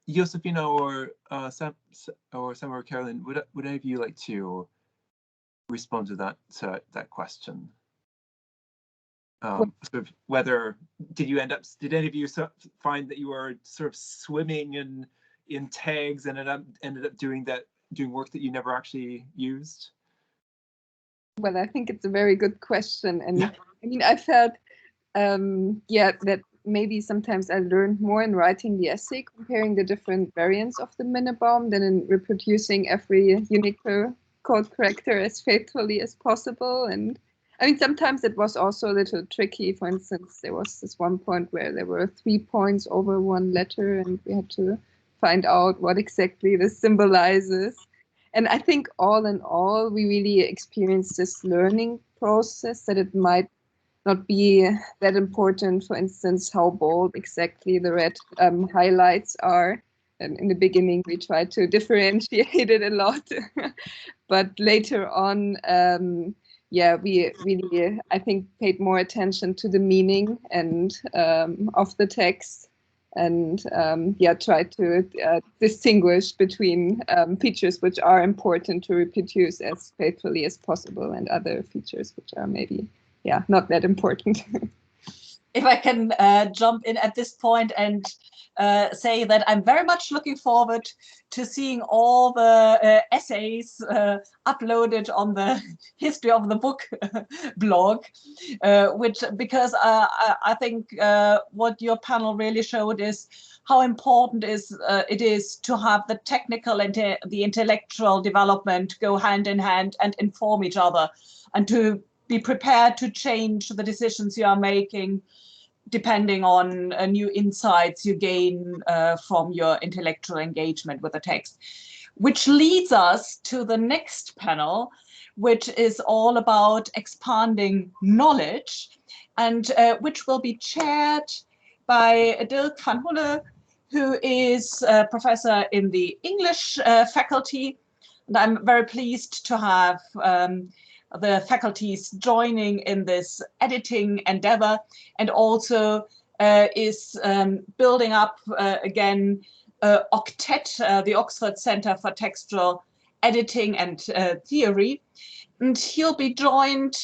Josephine or Sam or Caroline, would any of you like to respond to that question? Sort of whether did any of you find that you were sort of swimming in tags and ended up doing work that you never actually used? Well, I think it's a very good question, and yeah. I mean, I felt that maybe sometimes I learned more in writing the essay, comparing the different variants of the Minnebaum, than in reproducing every Unicode character as faithfully as possible. And I mean, sometimes it was also a little tricky. For instance, there was this one point where there were 3 points over one letter, and we had to find out what exactly this symbolizes. And I think all in all, we really experienced this learning process, that it might not be that important, for instance, how bold exactly the red highlights are. And in the beginning, we tried to differentiate it a lot. But later on, we really, I think, paid more attention to the meaning and of the text, and tried to distinguish between features which are important to reproduce as faithfully as possible, and other features which are maybe not that important. If I can jump in at this point and say that I'm very much looking forward to seeing all the essays uploaded on the History of the Book blog, because I think what your panel really showed is how important it is to have the technical and the intellectual development go hand in hand and inform each other, and to be prepared to change the decisions you are making depending on new insights you gain from your intellectual engagement with the text. Which leads us to the next panel, which is all about expanding knowledge, and which will be chaired by Dirk van Hulle, who is a professor in the English faculty. And I'm very pleased to have the faculties joining in this editing endeavor, and also is building up again OCTET, the Oxford Centre for Textual Editing and Theory. And he'll be joined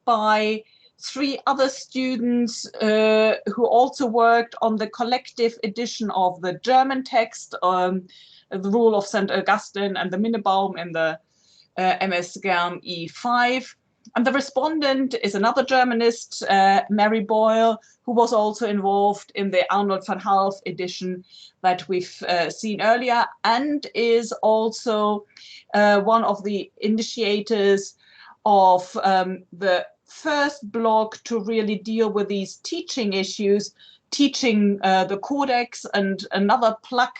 by 3 other students who also worked on the collective edition of the German text, the Rule of St. Augustine and the Minnebaum in the MS Gern E5. And the respondent is another Germanist, Mary Boyle, who was also involved in the Arnold van Half edition that we've seen earlier, and is also one of the initiators of the first blog to really deal with these teaching issues, teaching the Codex, and another plug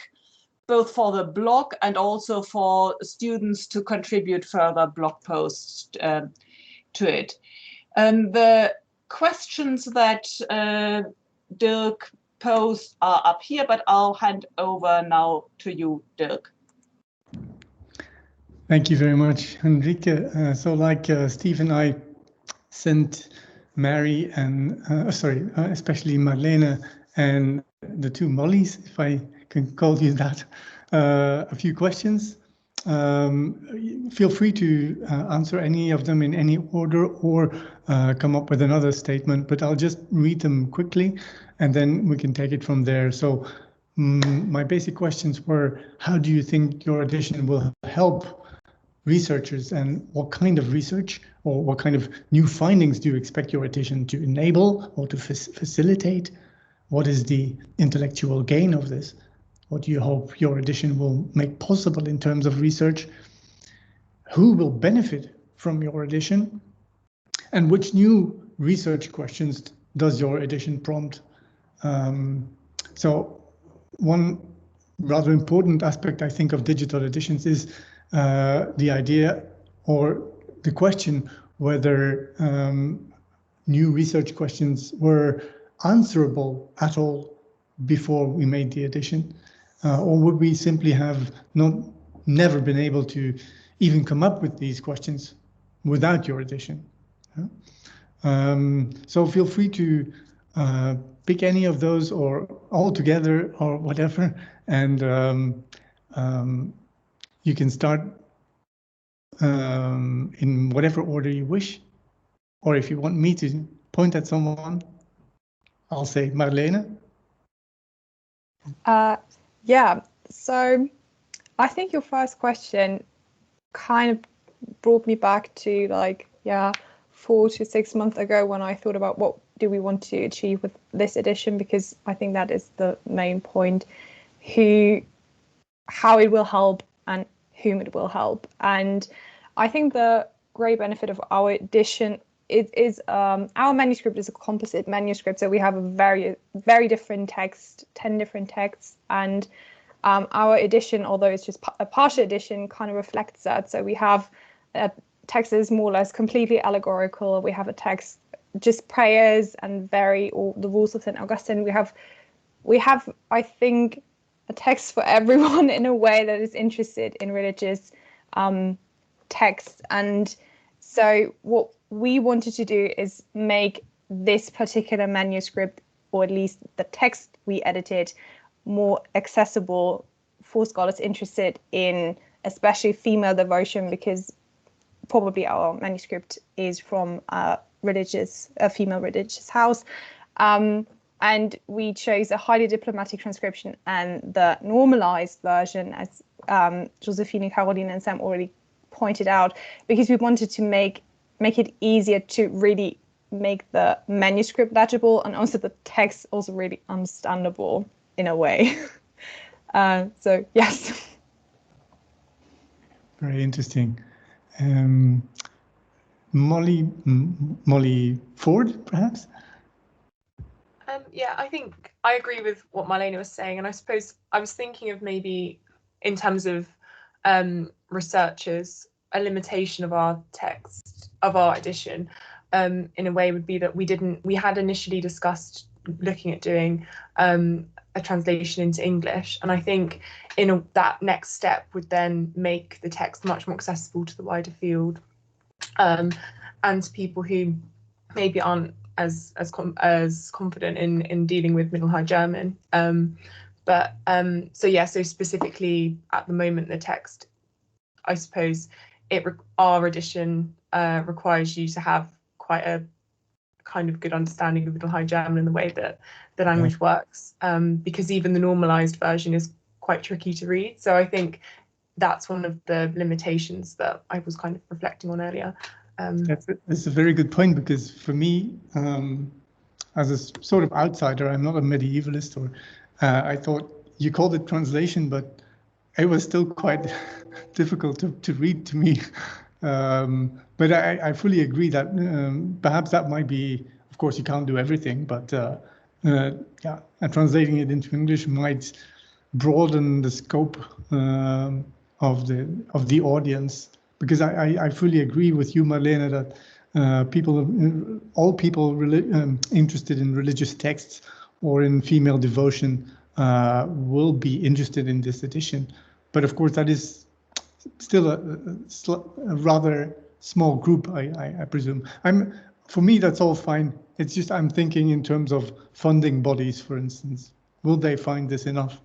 both for the blog and also for students to contribute further blog posts to it. The questions that Dirk posed are up here, but I'll hand over now to you, Dirk. Thank you very much, Henrike. So like Steve and I sent Mary and, especially Marlene and the 2 Mollies, if I can call you that, a few questions. Feel free to answer any of them in any order, or come up with another statement, but I'll just read them quickly and then we can take it from there. So my basic questions were, how do you think your edition will help researchers, and what kind of research or what kind of new findings do you expect your edition to enable or to facilitate? What is the intellectual gain of this? What do you hope your edition will make possible in terms of research? Who will benefit from your edition? And which new research questions does your edition prompt? So one rather important aspect, I think, of digital editions is the idea or the question whether new research questions were answerable at all before we made the edition, or would we simply have never been able to even come up with these questions without your edition? So feel free to pick any of those or all together or whatever, and you can start in whatever order you wish, or if you want me to point at someone, I'll say Marlene. Yeah, so I think your first question kind of brought me back to 4 to 6 months ago when I thought about what do we want to achieve with this edition, because I think that is the main point, how it will help and whom it will help. And I think the great benefit of our edition is our manuscript is a composite manuscript, so we have a very different text, 10 different texts, and our edition, although it's just a partial edition, kind of reflects that. So we have a text that is more or less completely allegorical. We have a text just prayers and or the rules of St. Augustine. We have I think a text for everyone in a way that is interested in religious texts. And so what we wanted to do is make this particular manuscript, or at least the text we edited, more accessible for scholars interested in especially female devotion, because probably our manuscript is from a female religious house. And we chose a highly diplomatic transcription and the normalized version, as Josephine, Caroline and Sam already pointed out, because we wanted to make it easier to really make the manuscript legible and also the text also really understandable in a way. So yes. Very interesting. Molly Ford, perhaps? Yeah, I think I agree with what Marlene was saying, and I suppose I was thinking of maybe in terms of researchers, a limitation of our text, of our edition, in a way would be that we had initially discussed looking at doing a translation into English, and I think that next step would then make the text much more accessible to the wider field, and to people who maybe aren't as confident in dealing with Middle High German. So specifically at the moment, the text, I suppose, our edition requires you to have quite a kind of good understanding of Middle High German and the way that the language works, because even the normalized version is quite tricky to read. So I think that's one of the limitations that I was kind of reflecting on earlier. That's a very good point, because for me, as a sort of outsider, I'm not a medievalist, or I thought you called it translation, but it was still quite difficult to read to me. But I fully agree that perhaps that might be, of course, you can't do everything, but yeah, and translating it into English might broaden the scope of the audience. Because I fully agree with you, Marlene, that all people interested in religious texts or in female devotion will be interested in this edition. But of course, that is still a rather small group, I presume. For me, that's all fine. It's just I'm thinking in terms of funding bodies, for instance. Will they find this enough?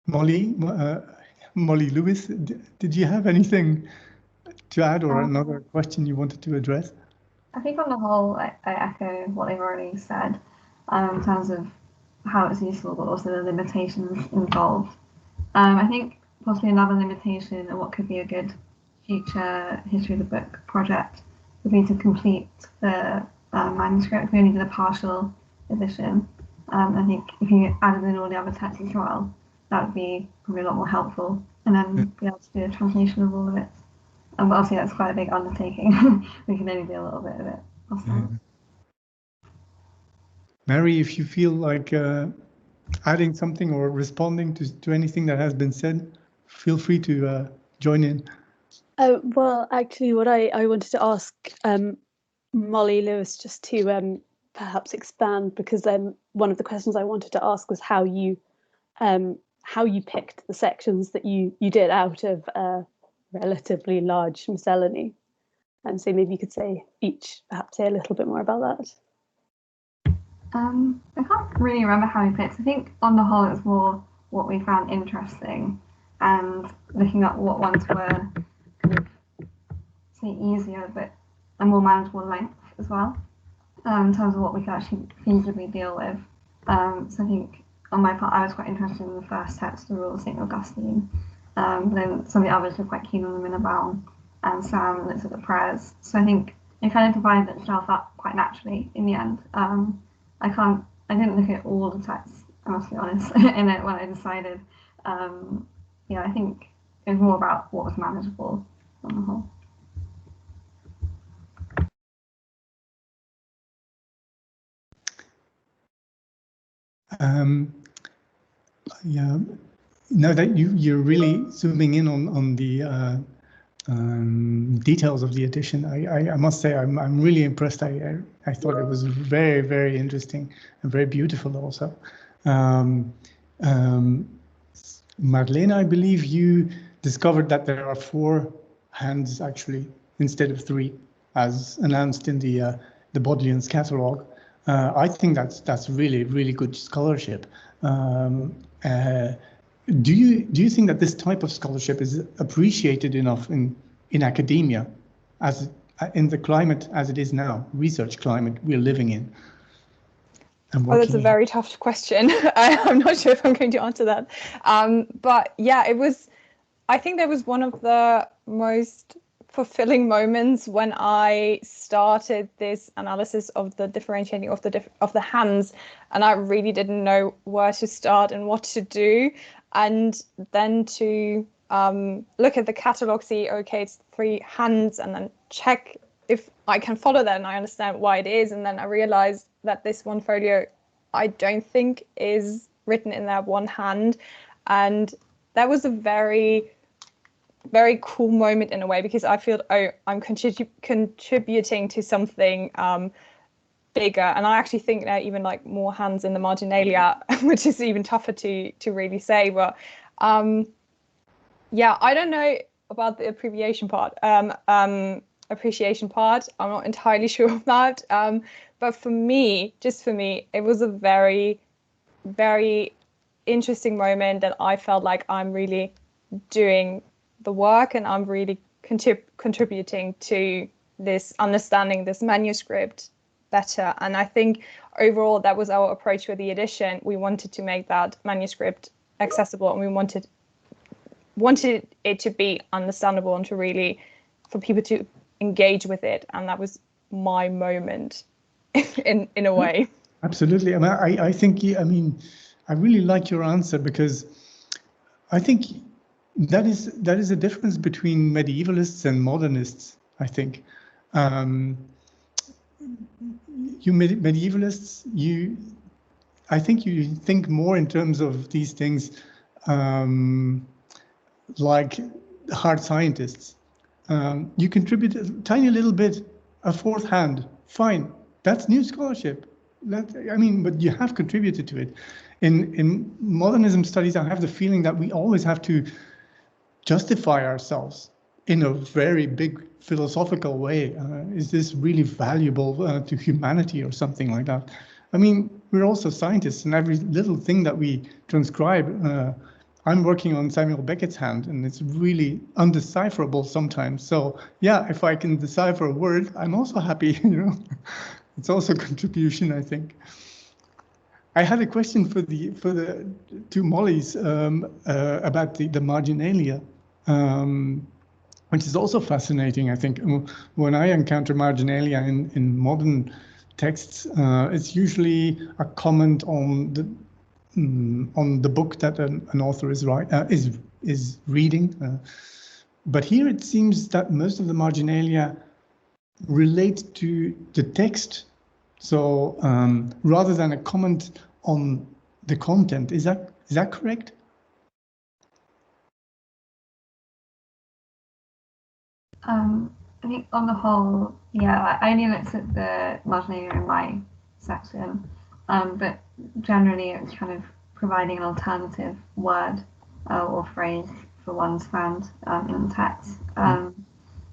Molly Lewis, did you have anything to add, or another question you wanted to address? I think on the whole, I echo what they've already said in terms of how it's useful, but also the limitations involved. I think possibly another limitation and what could be a good future history of the book project would be to complete the manuscript. We only did a partial edition. I think if you added in all the other texts as well, that would be probably a lot more helpful, and then be able to do a translation of all of it. But obviously that's quite a big undertaking. We can only do a little bit of it ourselves. Mary, if you feel like adding something or responding to anything that has been said, feel free to join in. Well, actually, what I wanted to ask Molly Lewis just to perhaps expand, because one of the questions I wanted to ask was how you picked the sections that you did out of a relatively large miscellany, and so maybe you could perhaps say a little bit more about that. I can't really remember how we picked. I think on the whole it was more what we found interesting and looking at what ones were kind of say easier but a more manageable length as well, in terms of what we could actually feasibly deal with. So I think on my part I was quite interested in the first text, the Rule of St. Augustine, but then some of the others were quite keen on the Minnebaum, and Sam looks at the prayers. So I think it kind of divided itself up quite naturally in the end. I didn't look at all the texts, I must be honest, in it when I decided. Yeah, I think it was more about what was manageable on the whole. Yeah, now that you're really zooming in on the details of the edition, I must say I'm really impressed. I thought it was very, very interesting and very beautiful also. Marlene, I believe you discovered that there are 4 hands actually instead of 3, as announced in the Bodleian's catalogue. I think that's really, really good scholarship. Do you think that this type of scholarship is appreciated enough in academia, as in the climate as it is now, research climate we're living in? Oh, that's a very tough question. I'm not sure if I'm going to answer that. But yeah, I think that was one of the most fulfilling moments when I started this analysis of the differentiating of the hands, and I really didn't know where to start and what to do. And then to look at the catalogue, see, okay, it's 3 hands, and then check if I can follow that and I understand why it is. And then I realized that this one folio, I don't think is written in that one hand. And that was a very, very cool moment in a way, because I feel, oh, I'm contributing to something bigger. And I actually think there are even like more hands in the marginalia, which is even tougher to really say. But yeah, I don't know about the appreciation part. I'm not entirely sure of that. But for me, just for me, it was a very, very interesting moment that I felt like I'm really doing the work and I'm really contributing to this understanding this manuscript better. And I think overall that was our approach with the edition. We wanted to make that manuscript accessible, and we wanted it to be understandable and to really, for people to engage with it. And that was my moment in a way. Absolutely. I think, I really like your answer, because I think that is a difference between medievalists and modernists, I think. You medievalists, I think you think more in terms of these things like hard scientists. You contribute a tiny little bit, a 4th hand, fine, that's new scholarship. But you have contributed to it. In modernism studies, I have the feeling that we always have to justify ourselves in a very big philosophical way. Is this really valuable to humanity or something like that? We're also scientists, and every little thing that we transcribe, I'm working on Samuel Beckett's hand, and it's really undecipherable sometimes. So yeah, if I can decipher a word, I'm also happy, It's also a contribution, I think. I had a question for the two Mollies about the marginalia, which is also fascinating. I think when I encounter marginalia in modern texts, it's usually a comment on the book that an author is reading. But here it seems that most of the marginalia relate to the text. So rather than a comment on the content, is that correct? I think on the whole, yeah, I only looked at the marginalia in my section, but generally it's kind of providing an alternative word or phrase for one's found in the text. I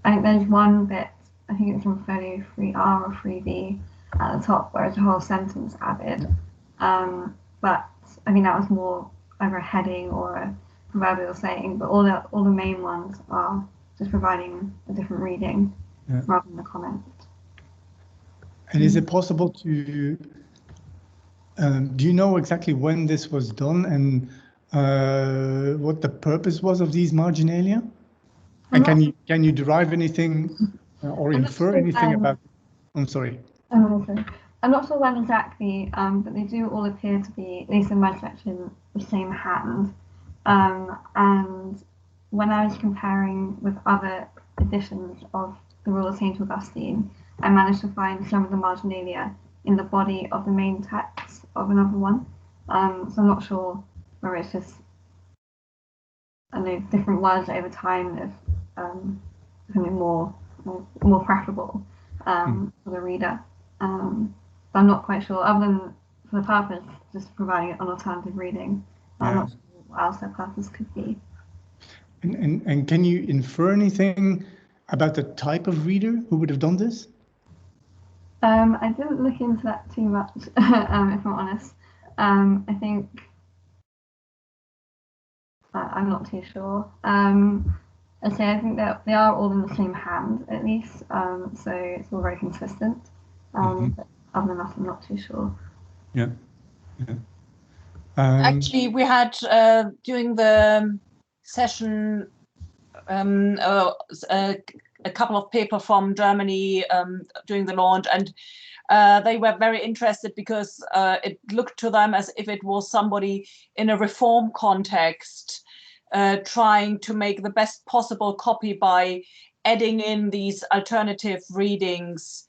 think there's one bit, I think it's in folio 3R or 3B at the top, where it's a whole sentence added. But I think that was more either a heading or a proverbial saying, but all the main ones are just providing a different reading rather than a comment. And is it possible to, do you know exactly when this was done and what the purpose was of these marginalia? And can you derive anything or infer anything about? I'm sorry. I'm not sure when exactly, but they do all appear to be, at least in my section, the same hand. And when I was comparing with other editions of the Rule of St. Augustine, I managed to find some of the marginalia in the body of the main text of another one. So I'm not sure whether it's just, I know, different words over time of becoming more preferable for the reader. But I'm not quite sure, other than for the purpose, just providing an alternative reading. I'm not sure what else their purpose could be. And can you infer anything about the type of reader who would have done this? I didn't look into that too much, if I'm honest. I think I'm not too sure. I think that they are all in the same hand, at least, so it's all very consistent. But other than that, I'm not too sure. Yeah. Actually, we had during the session a couple of people from Germany during the launch, and they were very interested because it looked to them as if it was somebody in a reform context trying to make the best possible copy by adding in these alternative readings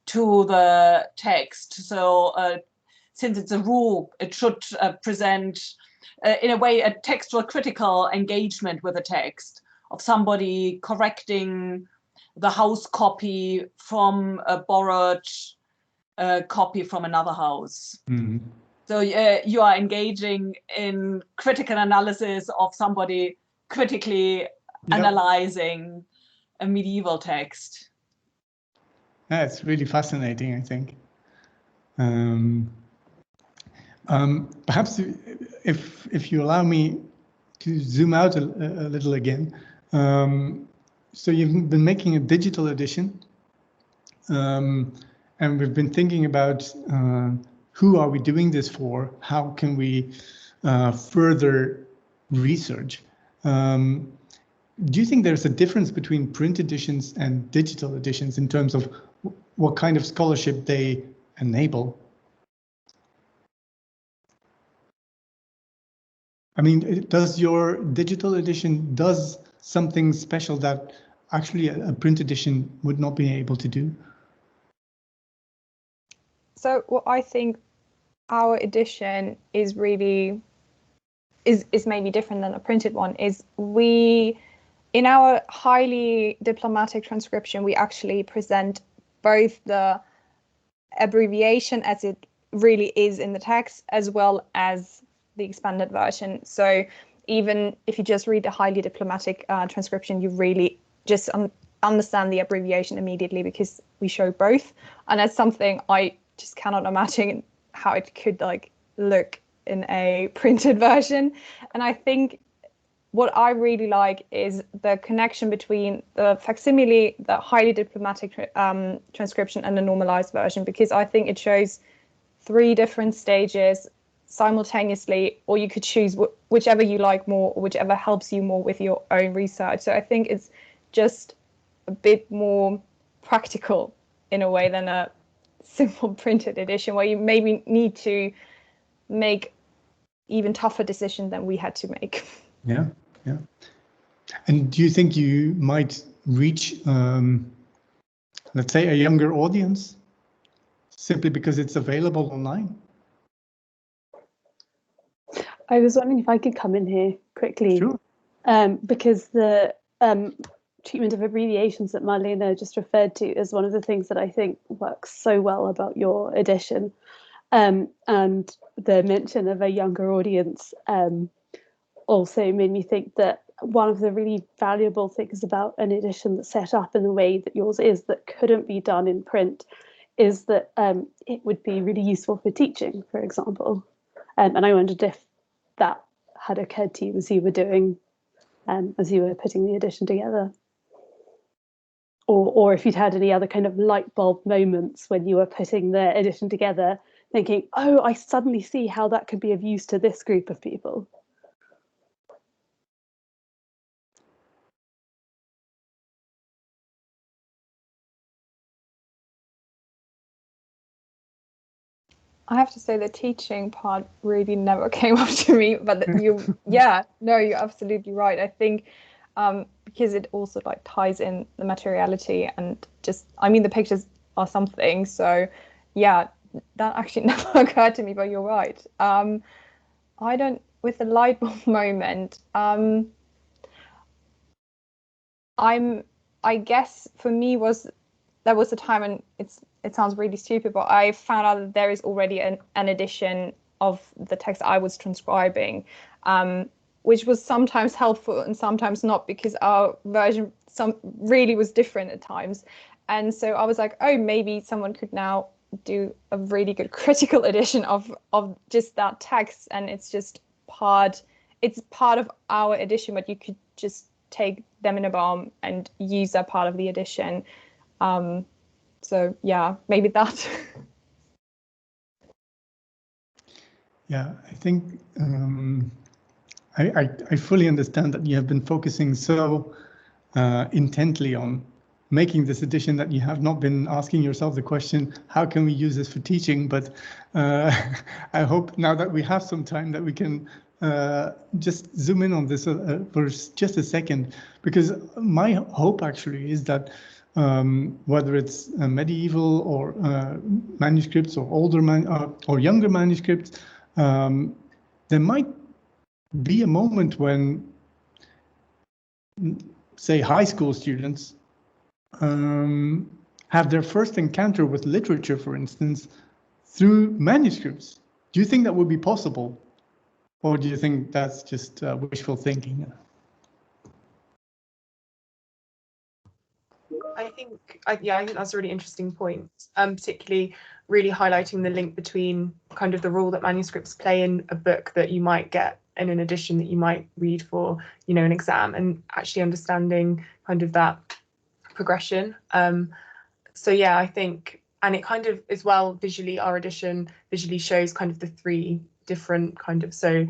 to the text. So since it's a rule, it should present in a way a textual critical engagement with the text of somebody correcting the house copy from a borrowed copy from another house. So you are engaging in critical analysis of somebody critically analyzing a medieval text. That's really fascinating, I think. Perhaps if you allow me to zoom out a little again. So you've been making a digital edition, and we've been thinking about who are we doing this for? How can we further research? Do you think there's a difference between print editions and digital editions in terms of what kind of scholarship they enable? I mean, does your digital edition does something special that actually a print edition would not be able to do? So what I think our edition is really is maybe different than a printed one is in our highly diplomatic transcription, we actually present both the abbreviation as it really is in the text, as well as the expanded version. So even if you just read the highly diplomatic transcription, you really just understand the abbreviation immediately because we show both. And that's something I just cannot imagine how it could look in a printed version. And I think what I really like is the connection between the facsimile, the highly diplomatic transcription, and the normalized version, because I think it shows three different stages simultaneously, or you could choose whichever you like more, or whichever helps you more with your own research. So I think it's just a bit more practical in a way than a simple printed edition, where you maybe need to make even tougher decisions than we had to make. Yeah, yeah. And do you think you might reach, let's say, a younger audience simply because it's available online? I was wondering if I could come in here quickly. Sure. Because the treatment of abbreviations that Marlene just referred to is one of the things that I think works so well about your edition. And the mention of a younger audience also made me think that one of the really valuable things about an edition that's set up in the way that yours is, that couldn't be done in print, is that it would be really useful for teaching, for example. And I wondered if that had occurred to you as you were doing, as you were putting the edition together. Or if you'd had any other kind of light bulb moments when you were putting the edition together, thinking, oh, I suddenly see how that could be of use to this group of people. I have to say the teaching part really never came up to me, but yeah, no, you're absolutely right. I think because it also like ties in the materiality and just, I mean, the pictures are something. So yeah, that actually never occurred to me, but you're right. I don't, with the light bulb moment, I guess for me there was a time, and it sounds really stupid, but I found out that there is already an edition of the text I was transcribing, which was sometimes helpful and sometimes not, because our version really was different at times. And so I was like, oh, maybe someone could now do a really good critical edition of just that text, and it's just part of our edition, but you could just take them in a bomb and use that part of the edition. So yeah, maybe that. Yeah, I think I fully understand that you have been focusing so intently on making this edition that you have not been asking yourself the question, how can we use this for teaching? But I hope now that we have some time that we can just zoom in on this for just a second, because my hope actually is that whether it's medieval or manuscripts or older or younger manuscripts, there might be a moment when, say, high school students have their first encounter with literature, for instance, through manuscripts. Do you think that would be possible? Or do you think that's just wishful thinking? I think that's a really interesting point, particularly really highlighting the link between kind of the role that manuscripts play in a book that you might get in an edition that you might read for, you know, an exam, and actually understanding kind of that progression. So yeah, I think, and it kind of as well visually, our edition visually shows kind of the three different kind of, so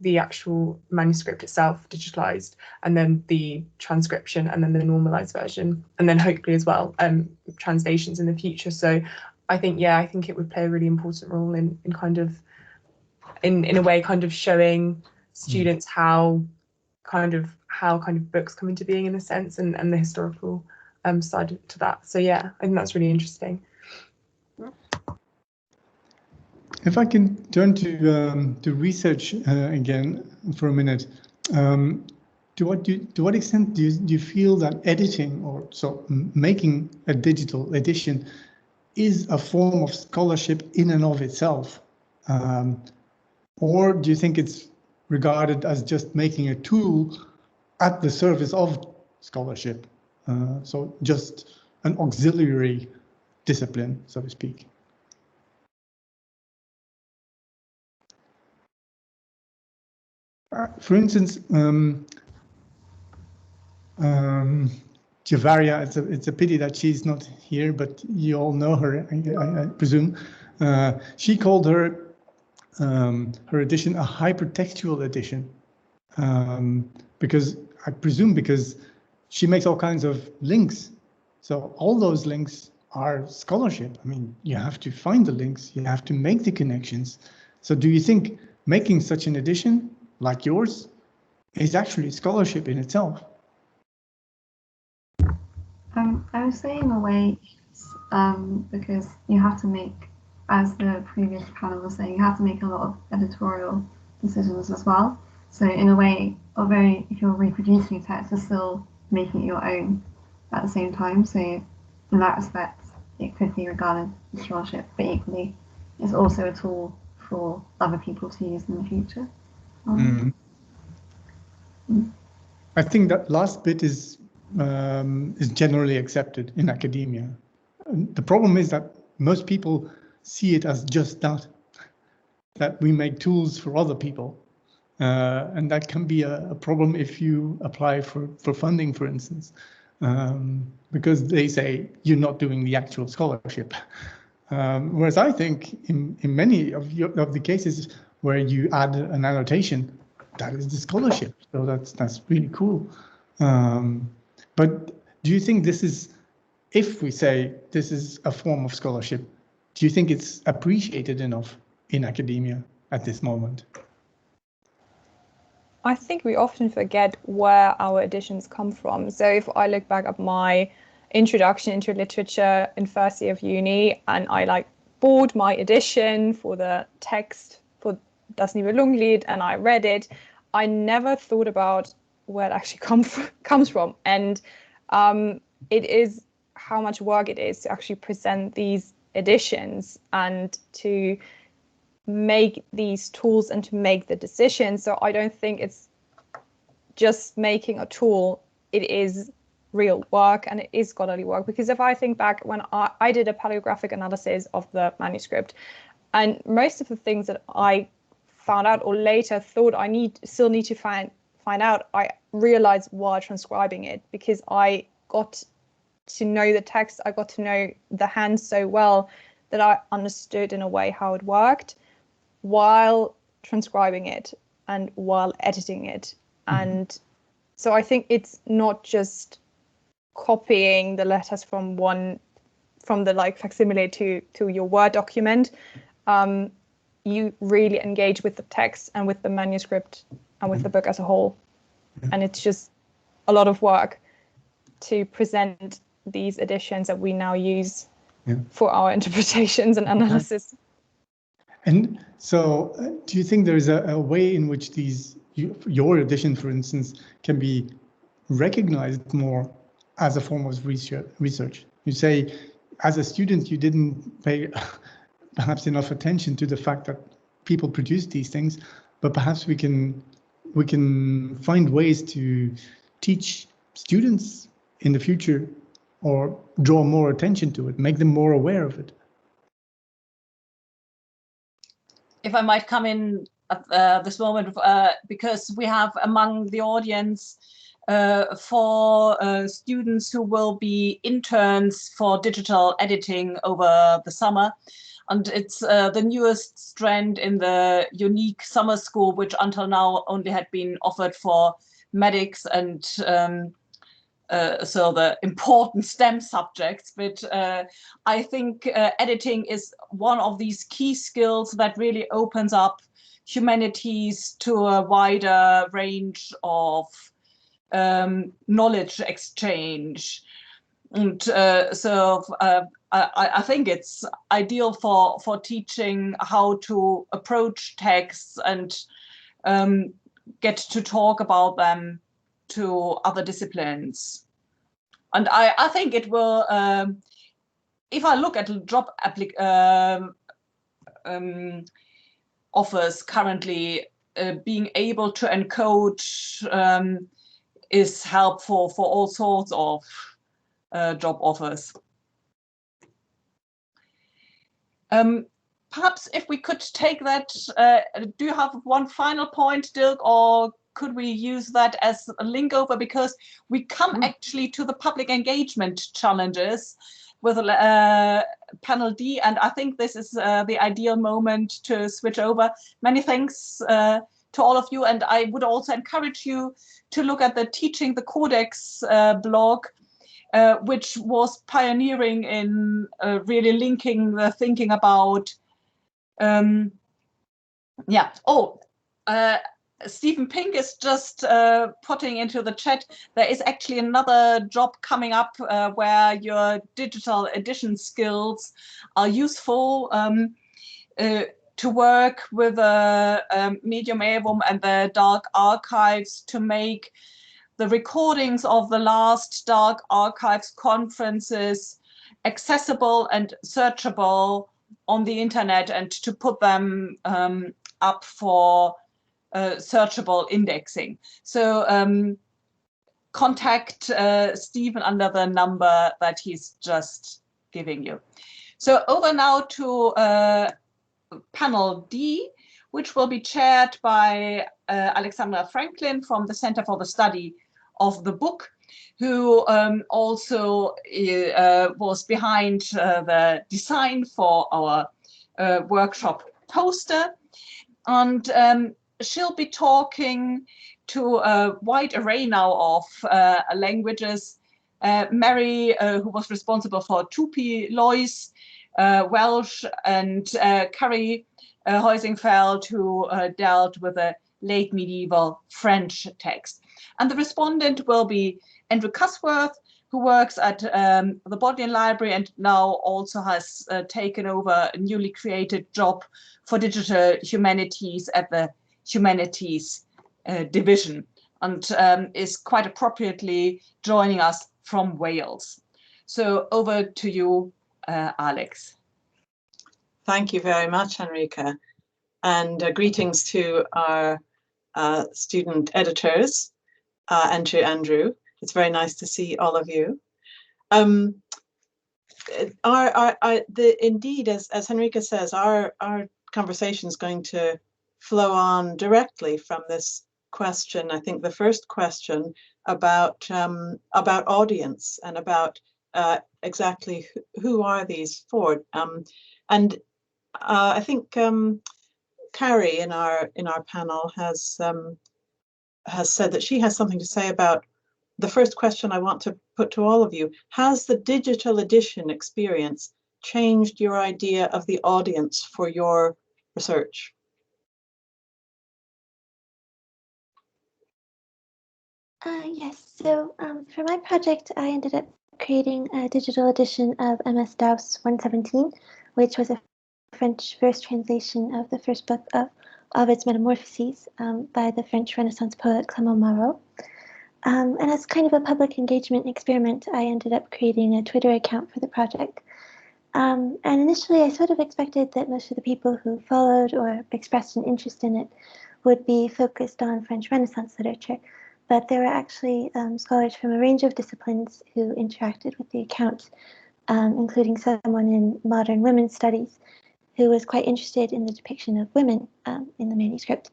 the actual manuscript itself digitalized, and then the transcription, and then the normalized version, and then hopefully as well translations in the future. So I think, yeah, I think it would play a really important role in kind of in a way kind of showing students how kind of books come into being in a sense, and the historical side to that. So yeah, I think that's really interesting. If I can turn to research again for a minute, to what extent do you feel that editing, or so making a digital edition, is a form of scholarship in and of itself, or do you think it's regarded as just making a tool at the service of scholarship, so just an auxiliary discipline, so to speak? For instance, Javaria, it's a pity that she's not here, but you all know her, I presume. She called her her edition a hypertextual edition, because I presume because she makes all kinds of links. So all those links are scholarship. I mean, you have to find the links, you have to make the connections. So do you think making such an edition like yours is actually scholarship in itself? I would say in a way, because you have to make, as the previous panel was saying, you have to make a lot of editorial decisions as well. So in a way, although if you're reproducing a text, you're still making it your own at the same time. So in that respect, it could be regarded as scholarship, but equally, it's also a tool for other people to use in the future. I think that last bit is generally accepted in academia. The problem is that most people see it as just that we make tools for other people. And that can be a problem if you apply for funding, for instance, because they say you're not doing the actual scholarship. Whereas I think in many of the cases where you add an annotation, that is the scholarship. So that's really cool. But do you think this is, if we say this is a form of scholarship, do you think it's appreciated enough in academia at this moment? I think we often forget where our editions come from. So if I look back at my introduction into literature in first year of uni, and I bought my edition for the text for Das Nibelungenlied, and I read it, I never thought about where it actually comes from. And it is how much work it is to actually present these editions and to make these tools and to make the decisions. So I don't think it's just making a tool. It is real work, and it is scholarly work. Because if I think back when I did a paleographic analysis of the manuscript, and most of the things that I found out or later thought I still need to find out, I realized while transcribing it, because I got to know the text, I got to know the hand so well that I understood in a way how it worked while transcribing it and while editing it. And so I think it's not just copying the letters from the facsimile to your Word document. You really engage with the text and with the manuscript and with the book as a whole. And it's just a lot of work to present these editions that we now use for our interpretations and analysis. And so do you think there's a way in which your edition, for instance, can be recognized more as a form of research? You say, as a student, you didn't pay perhaps enough attention to the fact that people produce these things, but perhaps we can find ways to teach students in the future or draw more attention to it, make them more aware of it. If I might come in at this moment, because we have among the audience 4 students who will be interns for digital editing over the summer. And it's the newest strand in the unique summer school, which until now only had been offered for medics and so the important STEM subjects. But I think editing is one of these key skills that really opens up humanities to a wider range of knowledge exchange. And so I think it's ideal for teaching how to approach texts and get to talk about them to other disciplines. And I think it will, if I look at job offers currently, being able to encode is helpful for all sorts of job offers. Perhaps if we could take that, do you have one final point, Dirk, or could we use that as a link over? Because we come actually to the public engagement challenges. with panel D, and I think this is the ideal moment to switch over. Many thanks to all of you, and I would also encourage you to look at the Teaching the Codex blog, which was pioneering in really linking the thinking about, Stephen Pink is just putting into the chat, there is actually another job coming up where your digital edition skills are useful to work with Medium Evum and the Dark Archives to make the recordings of the last Dark Archives conferences accessible and searchable on the internet, and to put them up for searchable indexing. So contact Stephen under the number that he's just giving you. So over now to panel D, which will be chaired by Alexandra Franklin from the Center for the Study of the Book, who also was behind the design for our workshop poster. And she'll be talking to a wide array now of languages. Mary, who was responsible for Tupi, Lois, Welsh, and Carrie Heusinkveld, who dealt with a late medieval French text. And the respondent will be Andrew Cusworth, who works at the Bodleian Library and now also has taken over a newly created job for digital humanities at the Humanities Division, and is quite appropriately joining us from Wales. So over to you, Alex. Thank you very much, Henrike, and greetings to our student editors and to Andrew. It's very nice to see all of you. Indeed, as Henrike says, our conversation is going to flow on directly from this question. I think the first question about audience and about exactly who are these for. And I think Carrie in our panel has said that she has something to say about the first question I want to put to all of you. Has the digital edition experience changed your idea of the audience for your research? Yes, so for my project, I ended up creating a digital edition of MS Dows 117, which was a French verse translation of the first book of Ovid's Metamorphoses by the French Renaissance poet Clément Marot. And as kind of a public engagement experiment, I ended up creating a Twitter account for the project. And initially, I sort of expected that most of the people who followed or expressed an interest in it would be focused on French Renaissance literature. But there were actually scholars from a range of disciplines who interacted with the account, including someone in modern women's studies who was quite interested in the depiction of women in the manuscript.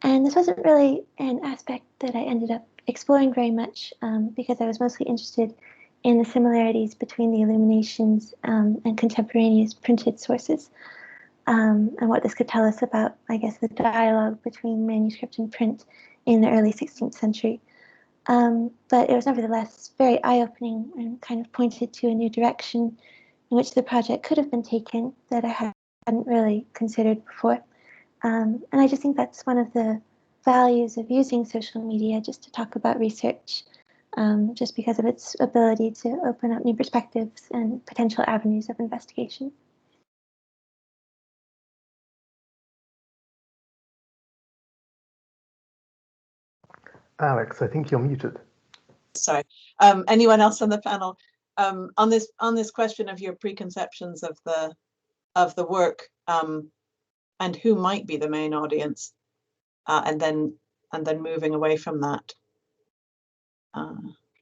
And this wasn't really an aspect that I ended up exploring very much because I was mostly interested in the similarities between the illuminations and contemporaneous printed sources, and what this could tell us about, I guess, the dialogue between manuscript and print in the early 16th century. But it was nevertheless very eye-opening and kind of pointed to a new direction in which the project could have been taken that I hadn't really considered before. And I just think that's one of the values of using social media just to talk about research, just because of its ability to open up new perspectives and potential avenues of investigation. Alex, I think you're muted. Sorry. Anyone else on the panel on this question of your preconceptions of the work and who might be the main audience, and then moving away from that?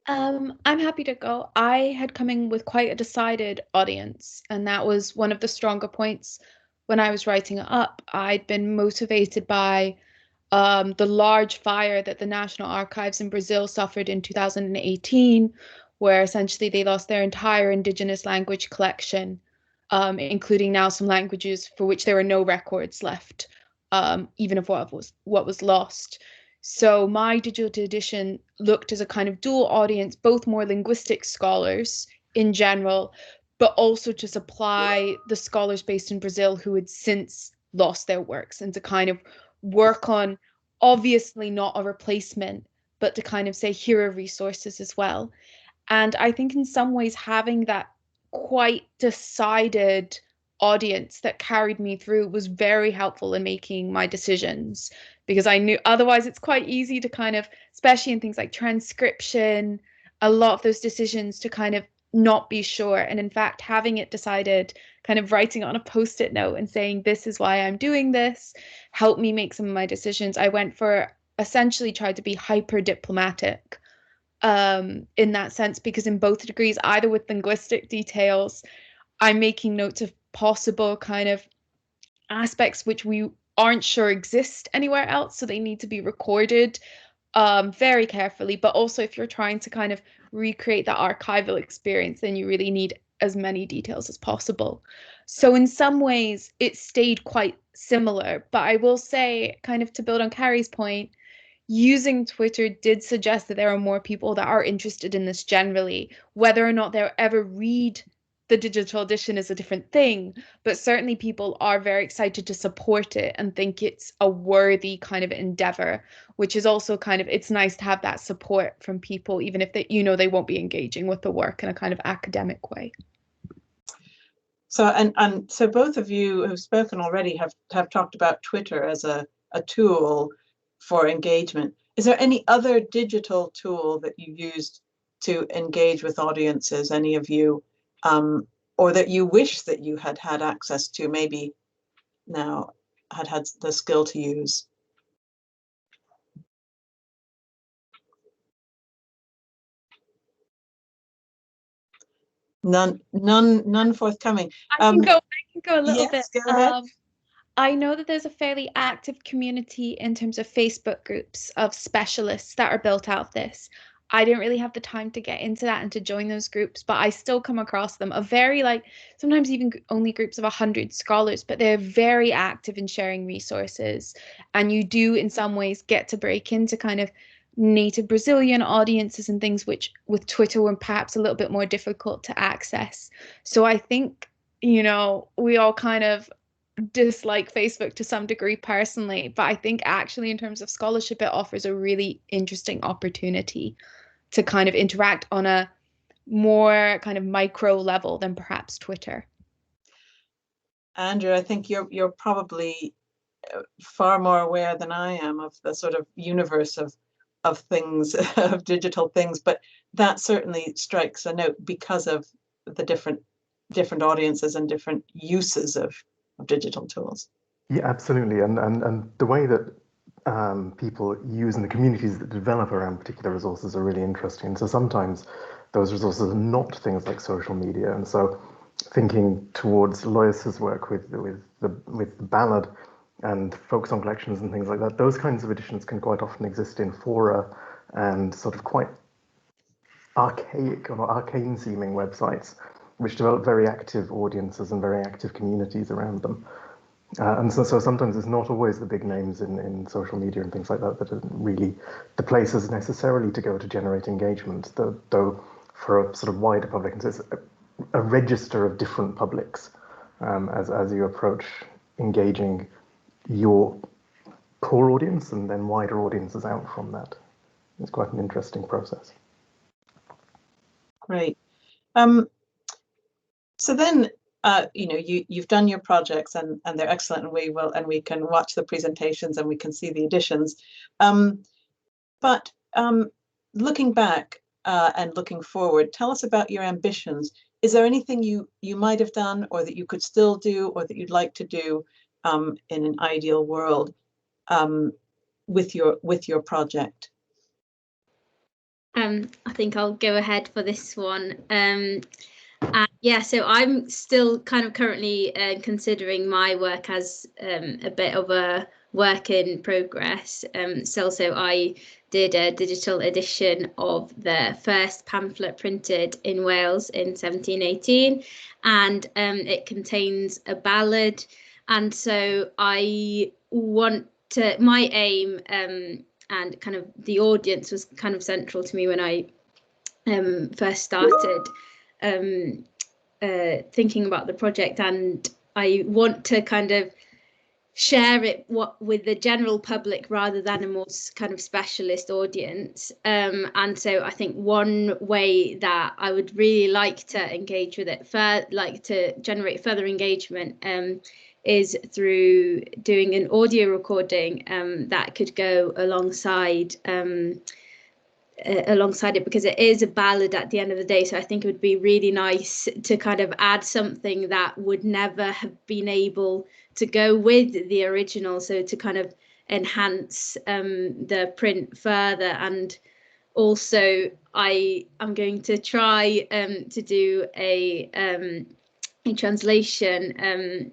I'm happy to go. I had come in with quite a decided audience, and that was one of the stronger points when I was writing it up. I'd been motivated by the large fire that the National Archives in Brazil suffered in 2018, where essentially they lost their entire indigenous language collection, including now some languages for which there were no records left, even of what was lost. So my digital edition looked as a kind of dual audience, both more linguistic scholars in general, but also to supply the scholars based in Brazil who had since lost their works, and to kind of work on, obviously not a replacement, but to kind of say, here are resources as well. And I think in some ways having that quite decided audience that carried me through was very helpful in making my decisions, because I knew otherwise it's quite easy to kind of, especially in things like transcription, a lot of those decisions to kind of not be sure. And in fact, having it decided, kind of writing on a post-it note and saying, this is why I'm doing this, helped me make some of my decisions. I went for, essentially tried to be hyper diplomatic in that sense, because in both degrees, either with linguistic details, I'm making notes of possible kind of aspects which we aren't sure exist anywhere else, so they need to be recorded very carefully. But also if you're trying to kind of recreate that archival experience, then you really need as many details as possible. So in some ways it stayed quite similar, but I will say, kind of to build on Carrie's point, using Twitter did suggest that there are more people that are interested in this generally. Whether or not they'll ever read the digital edition is a different thing, but certainly people are very excited to support it and think it's a worthy kind of endeavor, which is also kind of, it's nice to have that support from people, even if they, you know, they won't be engaging with the work in a kind of academic way. So, and so both of you who've spoken already have talked about Twitter as a tool for engagement. Is there any other digital tool that you used to engage with audiences, any of you, or that you wish that you had had access to, maybe now had the skill to use? None forthcoming. I can go a little bit. Go ahead. I know that there's a fairly active community in terms of Facebook groups of specialists that are built out of this. I didn't really have the time to get into that and to join those groups, but I still come across them. A very, like, sometimes even only groups of 100 scholars, but they're very active in sharing resources. And you do in some ways get to break into kind of native Brazilian audiences and things which with Twitter were perhaps a little bit more difficult to access. So I think, you know, we all kind of dislike Facebook to some degree personally, but I think actually in terms of scholarship, it offers a really interesting opportunity to kind of interact on a more kind of micro level than perhaps Twitter. Andrew, I think you're probably far more aware than I am of the sort of universe of things, of digital things, but that certainly strikes a note because of the different audiences and different uses of digital tools. Yeah, absolutely. And the way that people use and the communities that develop around particular resources are really interesting. So sometimes those resources are not things like social media. And so thinking towards Lois's work with the ballad and folk song collections and things like that, those kinds of editions can quite often exist in fora and sort of quite archaic or arcane seeming websites, which develop very active audiences and very active communities around them. And so sometimes it's not always the big names in social media and things like that that are really the places necessarily to go to generate engagement, though for a sort of wider public, it's a register of different publics as you approach engaging your core audience and then wider audiences out from that. It's quite an interesting process. Great. So then, you know, you've done your projects and they're excellent, and we can watch the presentations and we can see the editions. But looking back and looking forward, tell us about your ambitions. Is there anything you might have done, or that you could still do, or that you'd like to do in an ideal world with your project? I think I'll go ahead for this one. Yeah, so I'm still kind of currently considering my work as a bit of a work in progress. So I did a digital edition of the first pamphlet printed in Wales in 1718, and it contains a ballad. And so I want to, my aim and kind of the audience was kind of central to me when I first started thinking about the project, and I want to kind of share it with the general public rather than a more kind of specialist audience. And so I think one way that I would really like to engage with it, like to generate further engagement, is through doing an audio recording that could go alongside it, because it is a ballad at the end of the day. So I think it would be really nice to kind of add something that would never have been able to go with the original, so to kind of enhance the print further. And also I'm going to try to do a translation,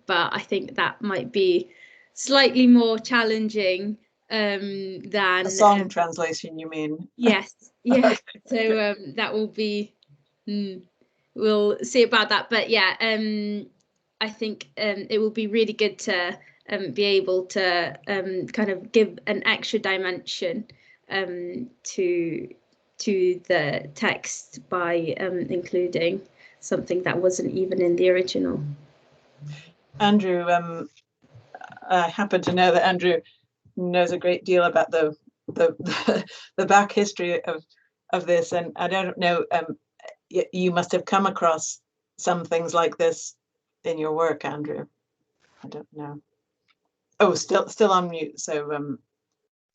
but I think that might be slightly more challenging than a song translation, you mean? Yes, yeah. Okay. So that will be, we'll see about that. But yeah, I think it will be really good to be able to kind of give an extra dimension to the text by including something that wasn't even in the original. Andrew, I happen to know that Andrew knows a great deal about the back history of this, and I don't know, you must have come across some things like this in your work, Andrew. I don't know. Oh, still on mute. So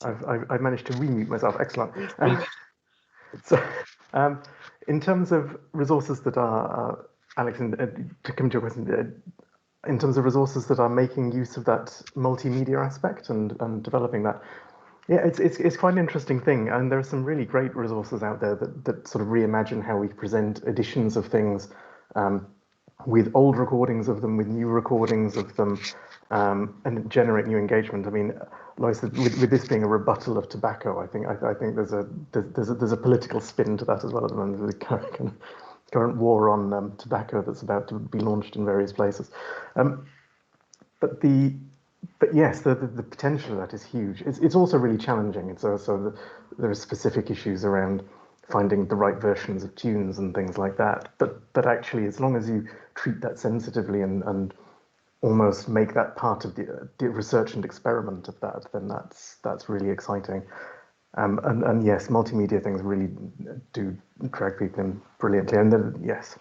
I've managed to remute myself. Excellent. So, in terms of resources that are Alex, to come to your question, in terms of resources that are making use of that multimedia aspect and developing that, yeah, it's quite an interesting thing, and there are some really great resources out there that sort of reimagine how we present editions of things, with old recordings of them, with new recordings of them, and generate new engagement. I mean, Lois, with this being a rebuttal of tobacco, I think there's a political spin to that as well at the moment. The current war on tobacco that's about to be launched in various places, but yes, the potential of that is huge. It's also really challenging. So there are specific issues around finding the right versions of tunes and things like that. But actually, as long as you treat that sensitively and almost make that part of the research and experiment of that, then that's really exciting. And yes, multimedia things really do drag people in brilliantly. And then yes.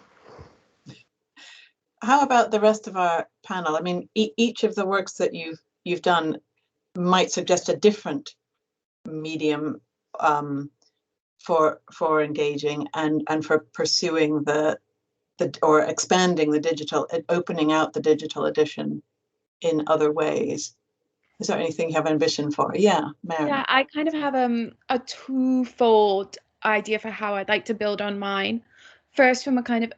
how about the rest of our panel? I mean, each of the works that you've done might suggest a different medium for engaging and for pursuing or expanding the digital, opening out the digital edition in other ways. Is there anything you have ambition for? Yeah, Mary. Yeah, I kind of have a twofold idea for how I'd like to build on mine. First, from a kind of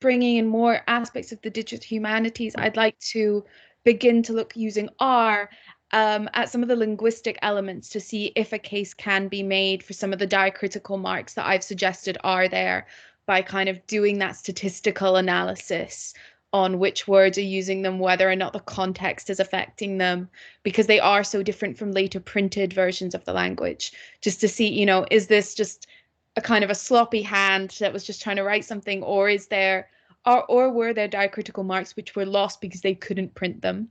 bringing in more aspects of the digital humanities, I'd like to begin to look using R at some of the linguistic elements to see if a case can be made for some of the diacritical marks that I've suggested are there, by kind of doing that statistical analysis on which words are using them, whether or not the context is affecting them, because they are so different from later printed versions of the language. Just to see, is this just a kind of a sloppy hand that was just trying to write something, or is there, or were there diacritical marks which were lost because they couldn't print them?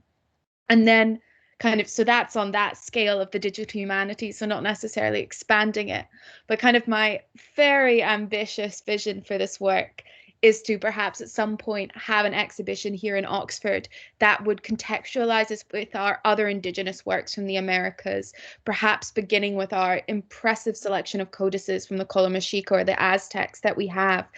And then kind of, so that's on that scale of the digital humanities, so not necessarily expanding it, but kind of my very ambitious vision for this work is to perhaps at some point have an exhibition here in Oxford that would contextualize us with our other Indigenous works from the Americas, perhaps beginning with our impressive selection of codices from the Colomexico or the Aztecs that we have,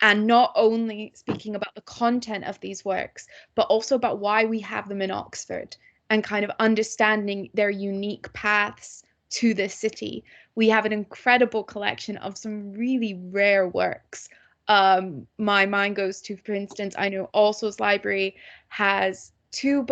and not only speaking about the content of these works, but also about why we have them in Oxford, and kind of understanding their unique paths to this city. We have an incredible collection of some really rare works my mind goes to. For instance, I know Also's library has 2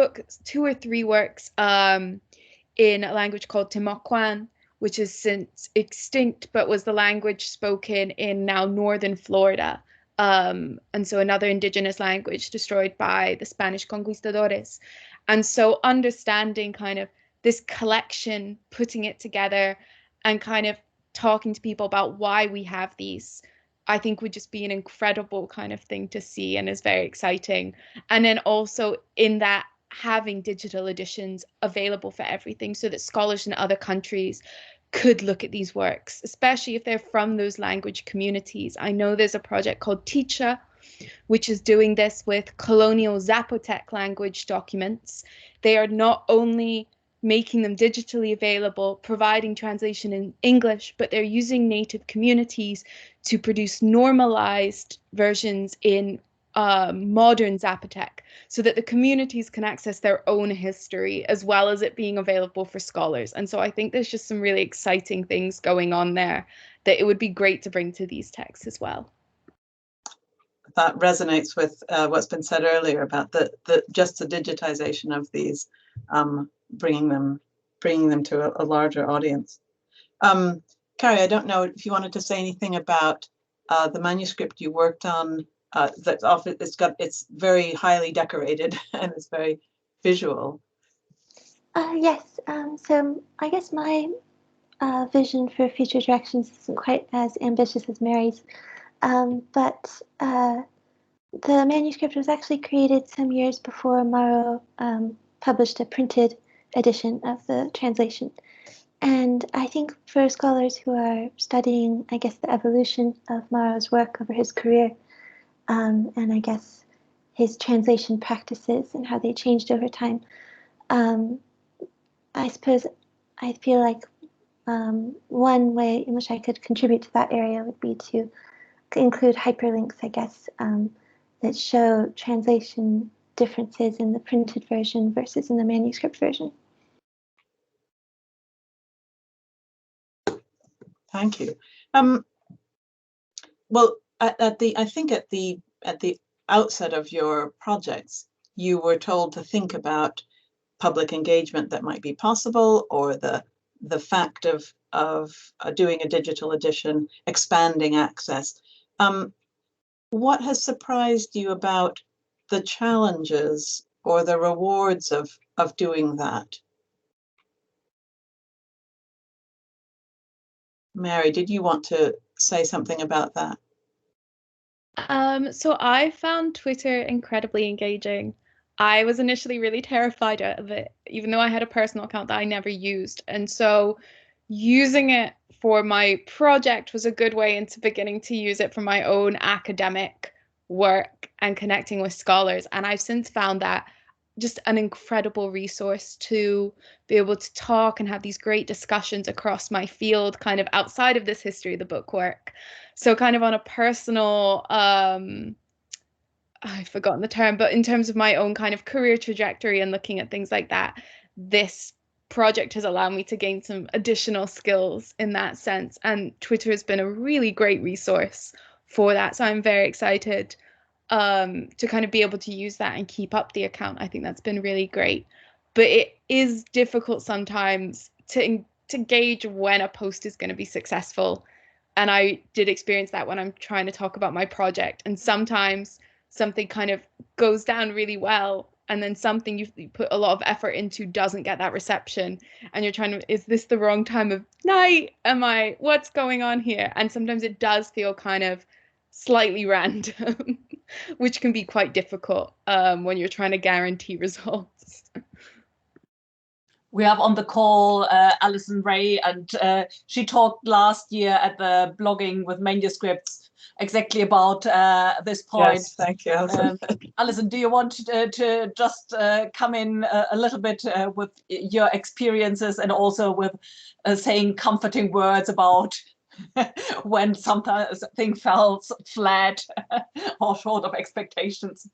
or 3 works in a language called Timucuan, which is since extinct, but was the language spoken in now northern Florida. And so another indigenous language destroyed by the Spanish conquistadores. And so understanding kind of this collection, putting it together and kind of talking to people about why we have these, I think would just be an incredible kind of thing to see and is very exciting. And then also in that, having digital editions available for everything so that scholars in other countries could look at these works, especially if they're from those language communities. I know there's a project called Teacher, which is doing this with colonial Zapotec language documents. They are not only making them digitally available, providing translation in English, but they're using native communities to produce normalized versions in modern Zapotec, so that the communities can access their own history as well as it being available for scholars. And so I think there's just some really exciting things going on there that it would be great to bring to these texts as well. That resonates with what's been said earlier about the digitization of these, bringing them to a larger audience. Carrie, I don't know if you wanted to say anything about the manuscript you worked on. It's very highly decorated and it's very visual. Yes. So I guess my vision for future directions isn't quite as ambitious as Mary's, but the manuscript was actually created some years before Mauro published a printed edition of the translation. And I think for scholars who are studying, I guess, the evolution of Mauro's work over his career, and I guess his translation practices and how they changed over time, I suppose I feel like one way in which I could contribute to that area would be to include hyperlinks, I guess, that show translation differences in the printed version versus in the manuscript version. Thank you. Well, I think at the outset of your projects, you were told to think about public engagement that might be possible, or the fact of doing a digital edition, expanding access. What has surprised you about the challenges or the rewards of doing that? Mary, did you want to say something about that? So I found Twitter incredibly engaging. I was initially really terrified of it, even though I had a personal account that I never used. And so using it for my project was a good way into beginning to use it for my own academic work and connecting with scholars. And I've since found that just an incredible resource to be able to talk and have these great discussions across my field, kind of outside of this history of the book work. So kind of on a personal, I've forgotten the term, but in terms of my own kind of career trajectory and looking at things like that, this project has allowed me to gain some additional skills in that sense. And Twitter has been a really great resource for that. So I'm very excited to kind of be able to use that and keep up the account. I think that's been really great. But it is difficult sometimes to gauge when a post is going to be successful. And I did experience that when I'm trying to talk about my project. And sometimes something kind of goes down really well, and then something you put a lot of effort into doesn't get that reception. And you're trying to, is this the wrong time of night? What's going on here? And sometimes it does feel kind of slightly random, which can be quite difficult when you're trying to guarantee results. We have on the call Alyssa Ray, and she talked last year at the Blogging with Manuscripts exactly about this point. Yes, thank you, Alyssa. Alyssa, do you want to just come in a little bit with your experiences, and also with saying comforting words about when something felt flat or short of expectations?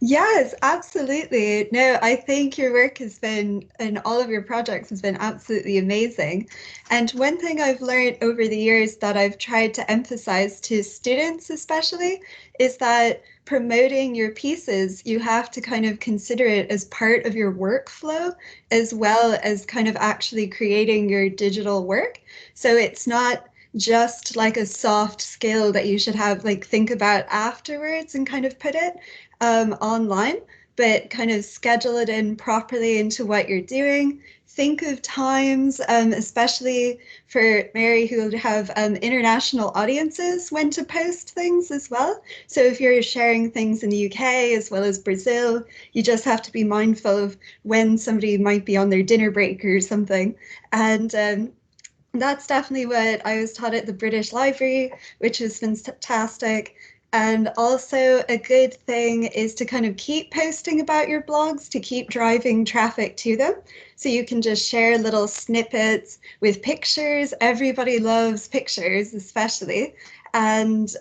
Yes, absolutely. No, I think your work has been, and all of your projects has been absolutely amazing. And one thing I've learned over the years that I've tried to emphasize to students especially is that promoting your pieces, you have to kind of consider it as part of your workflow as well as kind of actually creating your digital work. So it's not just like a soft skill that you should have, like think about afterwards and kind of put it online, but kind of schedule it in properly into what you're doing. Think of times, especially for Mary, who would have international audiences, when to post things as well. So if you're sharing things in the UK as well as Brazil, you just have to be mindful of when somebody might be on their dinner break or something. And that's definitely what I was taught at the British Library, which has been fantastic. And also a good thing is to kind of keep posting about your blogs to keep driving traffic to them. So you can just share little snippets with pictures. Everybody loves pictures, especially. And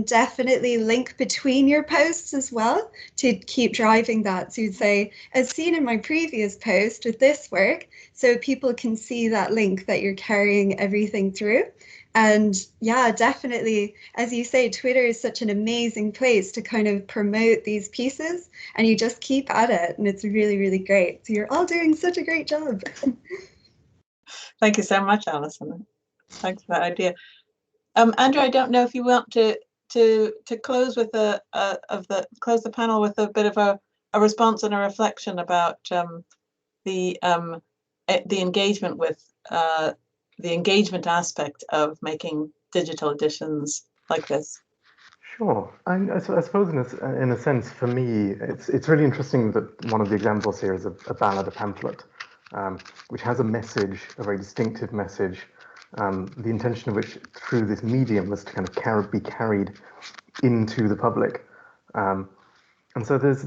definitely link between your posts as well to keep driving that. So you'd say, as seen in my previous post with this work, so people can see that link that you're carrying everything through. And yeah, definitely, as you say, Twitter is such an amazing place to kind of promote these pieces, and you just keep at it, and it's really, really great. So you're all doing such a great job. Thank you so much, Alison. Thanks for that idea. Andrew, I don't know if you want to close with close the panel with a bit of a response and a reflection about the engagement with the engagement aspect of making digital editions like this. Sure. I suppose in a sense, for me, it's really interesting that one of the examples here is a ballad, a pamphlet, which has a message, a very distinctive message, the intention of which through this medium was to kind of be carried into the public. And so there's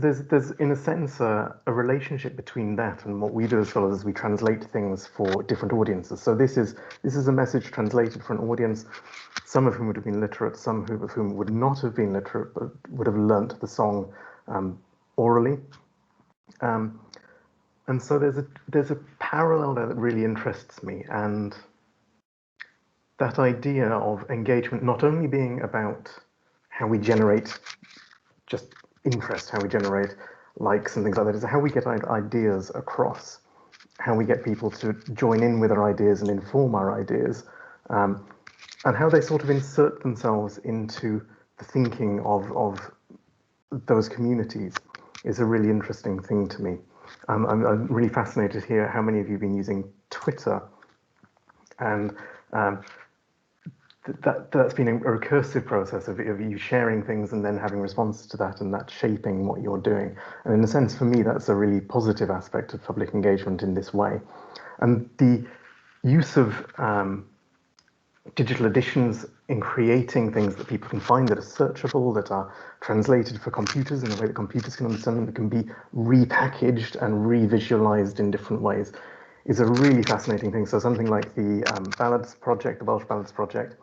in a sense a relationship between that and what we do as scholars is we translate things for different audiences. So this is a message translated for an audience, some of whom would have been literate, some of whom would not have been literate, but would have learnt the song orally. And so there's a parallel there that really interests me, and that idea of engagement not only being about how we generate just interest, how we generate likes and things like that, is how we get ideas across, how we get people to join in with our ideas and inform our ideas, and how they sort of insert themselves into the thinking of those communities is a really interesting thing to me. I'm really fascinated here how many of you have been using Twitter, and that's been a recursive process of you sharing things and then having responses to that, and that shaping what you're doing. And in a sense, for me, that's a really positive aspect of public engagement in this way. And the use of digital editions in creating things that people can find, that are searchable, that are translated for computers in a way that computers can understand them, that can be repackaged and revisualized in different ways, is a really fascinating thing. So something like the Ballads project, the Welsh Ballads project,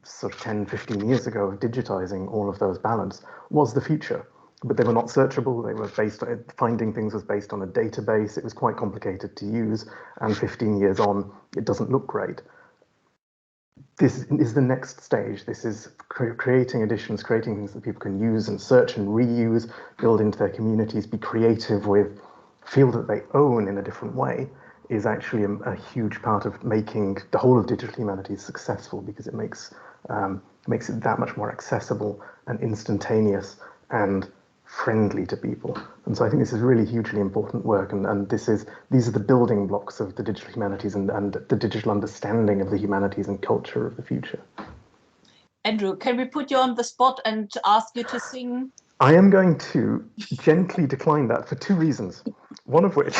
sort of 10, 15 years ago, of digitizing all of those ballads was the future. But they were not searchable. They were based on, finding things was based on a database. It was quite complicated to use. And 15 years on, it doesn't look great. This is the next stage. This is creating editions, creating things that people can use and search and reuse, build into their communities, be creative with, feel that they own in a different way, is actually a huge part of making the whole of digital humanities successful, because it makes it that much more accessible and instantaneous and friendly to people. And so I think this is really hugely important work, and these are the building blocks of the digital humanities and the digital understanding of the humanities and culture of the future. Andrew, can we put you on the spot and ask you to sing? I am going to gently decline that for two reasons. One of which,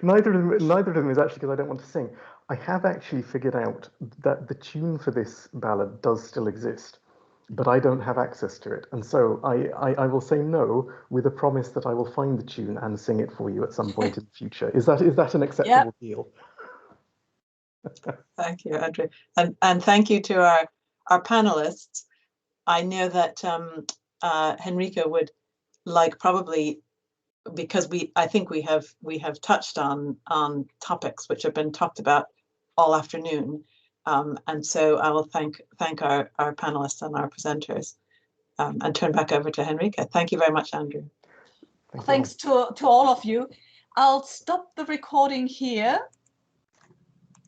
neither of them is actually because I don't want to sing. I have actually figured out that the tune for this ballad does still exist, but I don't have access to it. And so I will say no with a promise that I will find the tune and sing it for you at some point in the future. Is that an acceptable deal? Thank you, Andrew. And thank you to our panelists. I know that Henrike would like, probably because I think we have touched on topics which have been talked about all afternoon, and so I will thank our panelists and our presenters, and turn back over to Henrike. Thank you very much, Andrew. Thanks to all of you. I'll stop the recording here.